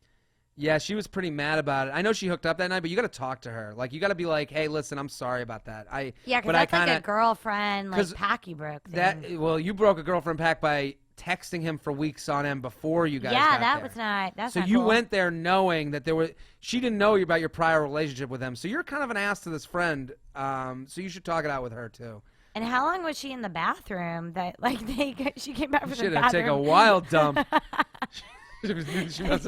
[SPEAKER 1] Yeah, she was pretty mad about it. I know she hooked up that night, but you got to talk to her. You got to be like, hey, listen, I'm sorry about that.
[SPEAKER 2] Because that's like a girlfriend pack you broke thing.
[SPEAKER 1] Well, you broke a girlfriend pack by texting him for weeks on end before you guys got
[SPEAKER 2] that
[SPEAKER 1] there.
[SPEAKER 2] was not. That's
[SPEAKER 1] so
[SPEAKER 2] not
[SPEAKER 1] you
[SPEAKER 2] cool.
[SPEAKER 1] went there knowing that she didn't know about your prior relationship with him. So you're kind of an ass to this friend. So you should talk it out with her too.
[SPEAKER 2] And how long was she in the bathroom? That she came back from the bathroom.
[SPEAKER 1] She had to take a wild dump. She must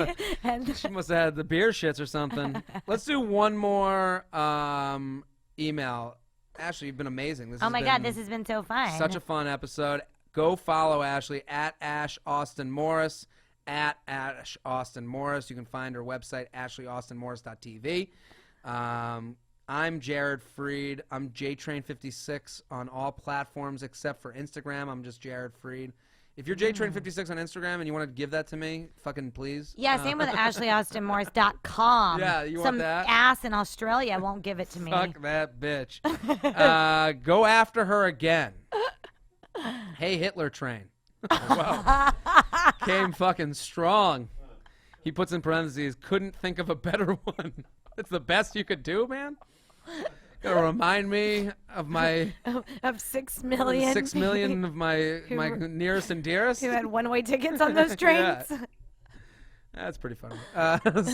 [SPEAKER 1] have had the beer shits or something. Let's do one more email. Ashley, you've been amazing.
[SPEAKER 2] Oh my God, this has been so fun.
[SPEAKER 1] Such a fun episode. Go follow Ashley at Ash Austin Morris, at Ash Austin Morris. You can find her website, ashleyaustinmorris.tv. I'm Jared Freed. I'm JTrain56 on all platforms except for Instagram. I'm just Jared Freed. If you're JTrain56 on Instagram and you want to give that to me, fucking please.
[SPEAKER 2] Yeah, same with ashleyaustinmorris.com.
[SPEAKER 1] Yeah, you want that?
[SPEAKER 2] Some ass in Australia won't give it to me.
[SPEAKER 1] Fuck that bitch. Go after her again. Hey, Hitler train. Wow. Came fucking strong. He puts in parentheses, couldn't think of a better one. It's the best you could do, man? Gotta remind me of my...
[SPEAKER 2] Of 6 million.
[SPEAKER 1] 6 million of my nearest and dearest.
[SPEAKER 2] Who had one-way tickets on those trains.
[SPEAKER 1] Yeah. That's pretty funny.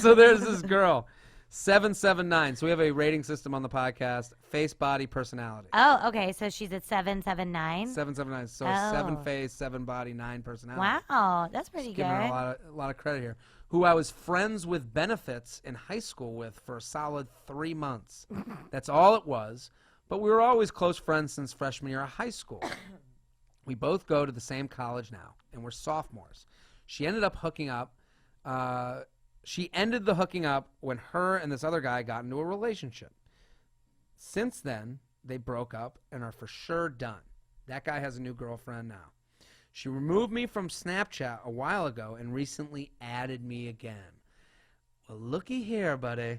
[SPEAKER 1] So there's this girl. 779. So we have a rating system on the podcast. Face, body, personality.
[SPEAKER 2] Oh, okay. So she's at 779.
[SPEAKER 1] 779. So 7 face, 7 body, 9 personality.
[SPEAKER 2] Wow, that's pretty
[SPEAKER 1] Just
[SPEAKER 2] good.
[SPEAKER 1] giving her a lot of credit here. Who I was friends with benefits in high school with for a solid 3 months. That's all it was. But we were always close friends since freshman year of high school. We both go to the same college now, and we're sophomores. She ended up hooking up. She ended the hooking up when her and this other guy got into a relationship. Since then, they broke up and are for sure done. That guy has a new girlfriend now. She removed me from Snapchat a while ago and recently added me again. Well, looky here, buddy.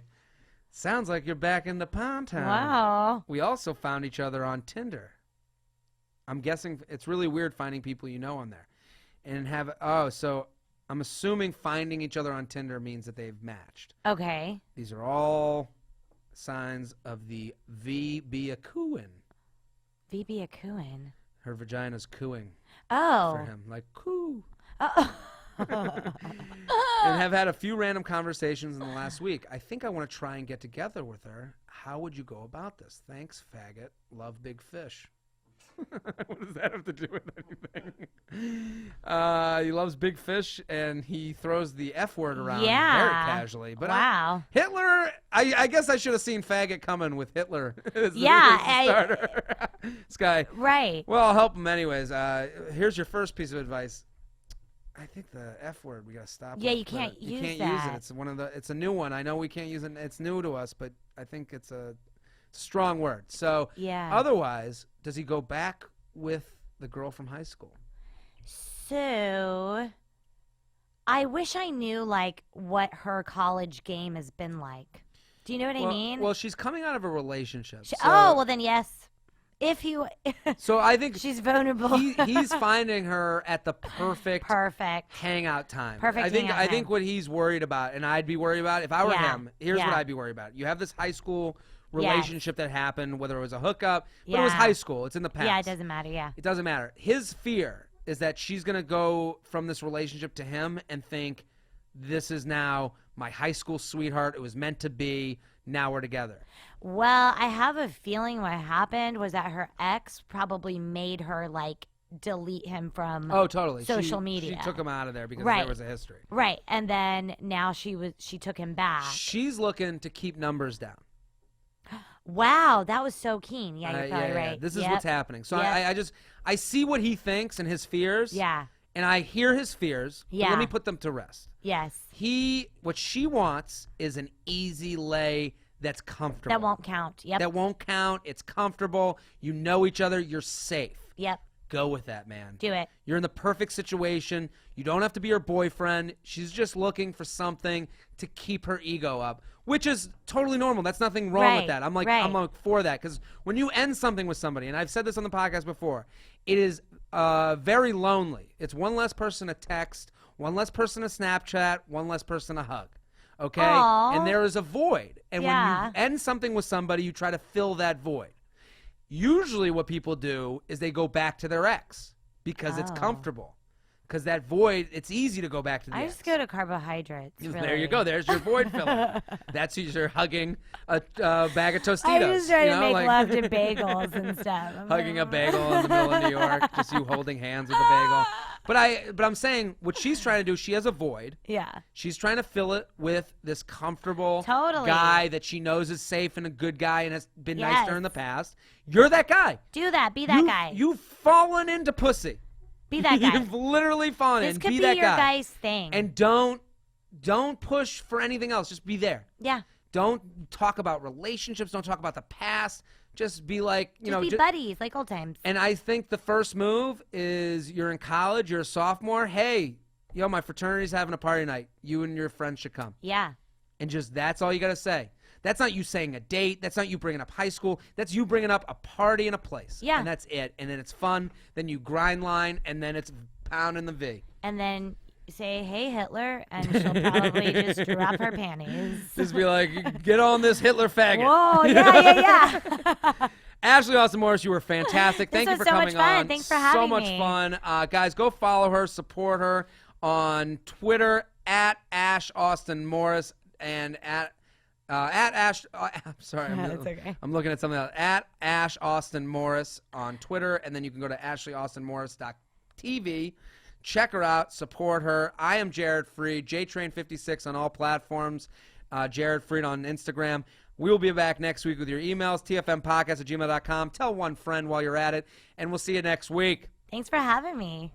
[SPEAKER 1] Sounds like you're back in the Pound Town.
[SPEAKER 2] Wow.
[SPEAKER 1] We also found each other on Tinder. I'm guessing it's really weird finding people you know on there. And so I'm assuming finding each other on Tinder means that they've matched.
[SPEAKER 2] Okay.
[SPEAKER 1] These are all signs of the VB cooing.
[SPEAKER 2] VB a cooing.
[SPEAKER 1] Her vagina's cooing
[SPEAKER 2] Oh.
[SPEAKER 1] for him, like coo.
[SPEAKER 2] Oh.
[SPEAKER 1] And have had a few random conversations in the last week. I think I want to try and get together with her. How would you go about this? Thanks, faggot. Love, big fish. What does that have to do with anything? He loves big fish, and he throws the F word around very casually. But
[SPEAKER 2] wow.
[SPEAKER 1] Hitler, I guess I should have seen faggot coming with Hitler as the starter. This guy.
[SPEAKER 2] Right.
[SPEAKER 1] Well, I'll help him anyways. Here's your first piece of advice. I think the F word we gotta stop.
[SPEAKER 2] Yeah,
[SPEAKER 1] with,
[SPEAKER 2] you can't use
[SPEAKER 1] You can't
[SPEAKER 2] that.
[SPEAKER 1] use it. It's a new one. I know we can't use it. It's new to us, but I think it's a strong word. So
[SPEAKER 2] Yeah.
[SPEAKER 1] otherwise, does he go back with the girl from high school?
[SPEAKER 2] So, I wish I knew like what her college game has been like. Do you know what I mean?
[SPEAKER 1] Well, she's coming out of a relationship. So,
[SPEAKER 2] oh, well then yes. If you,
[SPEAKER 1] so I think
[SPEAKER 2] she's vulnerable.
[SPEAKER 1] he's finding her at the perfect hangout time.
[SPEAKER 2] Perfect hangout
[SPEAKER 1] I think
[SPEAKER 2] time.
[SPEAKER 1] what he's worried about, and I'd be worried about if I were him. Here's what
[SPEAKER 2] Yeah.
[SPEAKER 1] I'd be worried about. You have this high school relationship that happened, whether it was a hookup, but it
[SPEAKER 2] Yeah.
[SPEAKER 1] was high school. It's in the past.
[SPEAKER 2] Yeah, it doesn't matter. Yeah.
[SPEAKER 1] It doesn't matter. His fear is that she's going to go from this relationship to him and think, this is now my high school sweetheart. It was meant to be. Now we're together.
[SPEAKER 2] Well, I have a feeling what happened was that her ex probably made her like delete him from
[SPEAKER 1] totally.
[SPEAKER 2] social media.
[SPEAKER 1] She took him out of there because
[SPEAKER 2] Right.
[SPEAKER 1] there was a history.
[SPEAKER 2] Right. And then now she took him back.
[SPEAKER 1] She's looking to keep numbers down.
[SPEAKER 2] Wow, that was so keen. Yeah, you're probably right.
[SPEAKER 1] This is
[SPEAKER 2] Yep.
[SPEAKER 1] what's happening. So
[SPEAKER 2] Yep.
[SPEAKER 1] I see what he thinks and his fears.
[SPEAKER 2] Yeah.
[SPEAKER 1] And I hear his fears. But
[SPEAKER 2] Yeah.
[SPEAKER 1] let me put them to rest.
[SPEAKER 2] Yes.
[SPEAKER 1] What she wants is an easy lay that's comfortable.
[SPEAKER 2] That won't count. Yep.
[SPEAKER 1] That won't count. It's comfortable. You know each other. You're safe.
[SPEAKER 2] Yep.
[SPEAKER 1] Go with that, man.
[SPEAKER 2] Do it.
[SPEAKER 1] You're in the perfect situation. You don't have to be her boyfriend. She's just looking for something to keep her ego up, which is totally normal. That's nothing wrong with that. I'm like for that, because when you end something with somebody, and I've said this on the podcast before, it is very lonely. It's one less person to text, one less person to Snapchat, one less person to hug. Okay?
[SPEAKER 2] Aww.
[SPEAKER 1] And there is a void. And
[SPEAKER 2] Yeah.
[SPEAKER 1] when you end something with somebody, you try to fill that void. Usually what people do is they go back to their ex because it's comfortable. Because that void, it's easy to go back to the
[SPEAKER 2] I
[SPEAKER 1] ex.
[SPEAKER 2] just go to carbohydrates. Really.
[SPEAKER 1] There you go. There's your void filler. That's you're hugging a bag of Tostitos.
[SPEAKER 2] I just try to make
[SPEAKER 1] like
[SPEAKER 2] love to bagels and stuff. I'm
[SPEAKER 1] hugging a
[SPEAKER 2] like,
[SPEAKER 1] bagel in the middle of New York, just you holding hands with a bagel. But I'm saying what she's trying to do, she has a void.
[SPEAKER 2] Yeah.
[SPEAKER 1] She's trying to fill it with this comfortable
[SPEAKER 2] Totally.
[SPEAKER 1] guy that she knows is safe and a good guy and has been nice to her
[SPEAKER 2] Yes.
[SPEAKER 1] in the past. You're that guy.
[SPEAKER 2] Do that. Be that guy.
[SPEAKER 1] You've fallen into pussy.
[SPEAKER 2] Be that guy.
[SPEAKER 1] You've literally fallen
[SPEAKER 2] This
[SPEAKER 1] in.
[SPEAKER 2] could
[SPEAKER 1] Be
[SPEAKER 2] be
[SPEAKER 1] that
[SPEAKER 2] your
[SPEAKER 1] guy.
[SPEAKER 2] guy's thing.
[SPEAKER 1] And don't push for anything else. Just be there.
[SPEAKER 2] yeah.
[SPEAKER 1] Don't talk about relationships. Don't talk about the past. Just be like,
[SPEAKER 2] Just be buddies like old times.
[SPEAKER 1] And I think the first move is you're in college, you're a sophomore. Hey, my fraternity's having a party night. You and your friends should come.
[SPEAKER 2] Yeah.
[SPEAKER 1] And just that's all you got to say. That's not you saying a date. That's not you bringing up high school. That's you bringing up a party and a place.
[SPEAKER 2] Yeah.
[SPEAKER 1] And that's it. And then it's fun. Then you grind line, and then it's pound in the V.
[SPEAKER 2] And then say, hey, Hitler, and she'll probably just drop her panties.
[SPEAKER 1] Just be like, get on this Hitler faggot.
[SPEAKER 2] Whoa, yeah.
[SPEAKER 1] Ashley Austin Morris, you were fantastic.
[SPEAKER 2] This
[SPEAKER 1] Thank you
[SPEAKER 2] was
[SPEAKER 1] for
[SPEAKER 2] so
[SPEAKER 1] coming
[SPEAKER 2] much fun.
[SPEAKER 1] on.
[SPEAKER 2] Thanks for having
[SPEAKER 1] So much
[SPEAKER 2] me.
[SPEAKER 1] fun. Guys, go follow her, support her on Twitter at Ash Austin Morris and at At Ash, I'm sorry,
[SPEAKER 2] It's okay.
[SPEAKER 1] I'm looking at something else. At Ash Austin Morris on Twitter, and then you can go to AshleyAustinMorris.tv. Check her out, support her. I am Jared Freed, JTrain56 on all platforms. Jared Freed on Instagram. We will be back next week with your emails, tfmpodcast@gmail.com. Tell one friend while you're at it, and we'll see you next week.
[SPEAKER 2] Thanks for having me.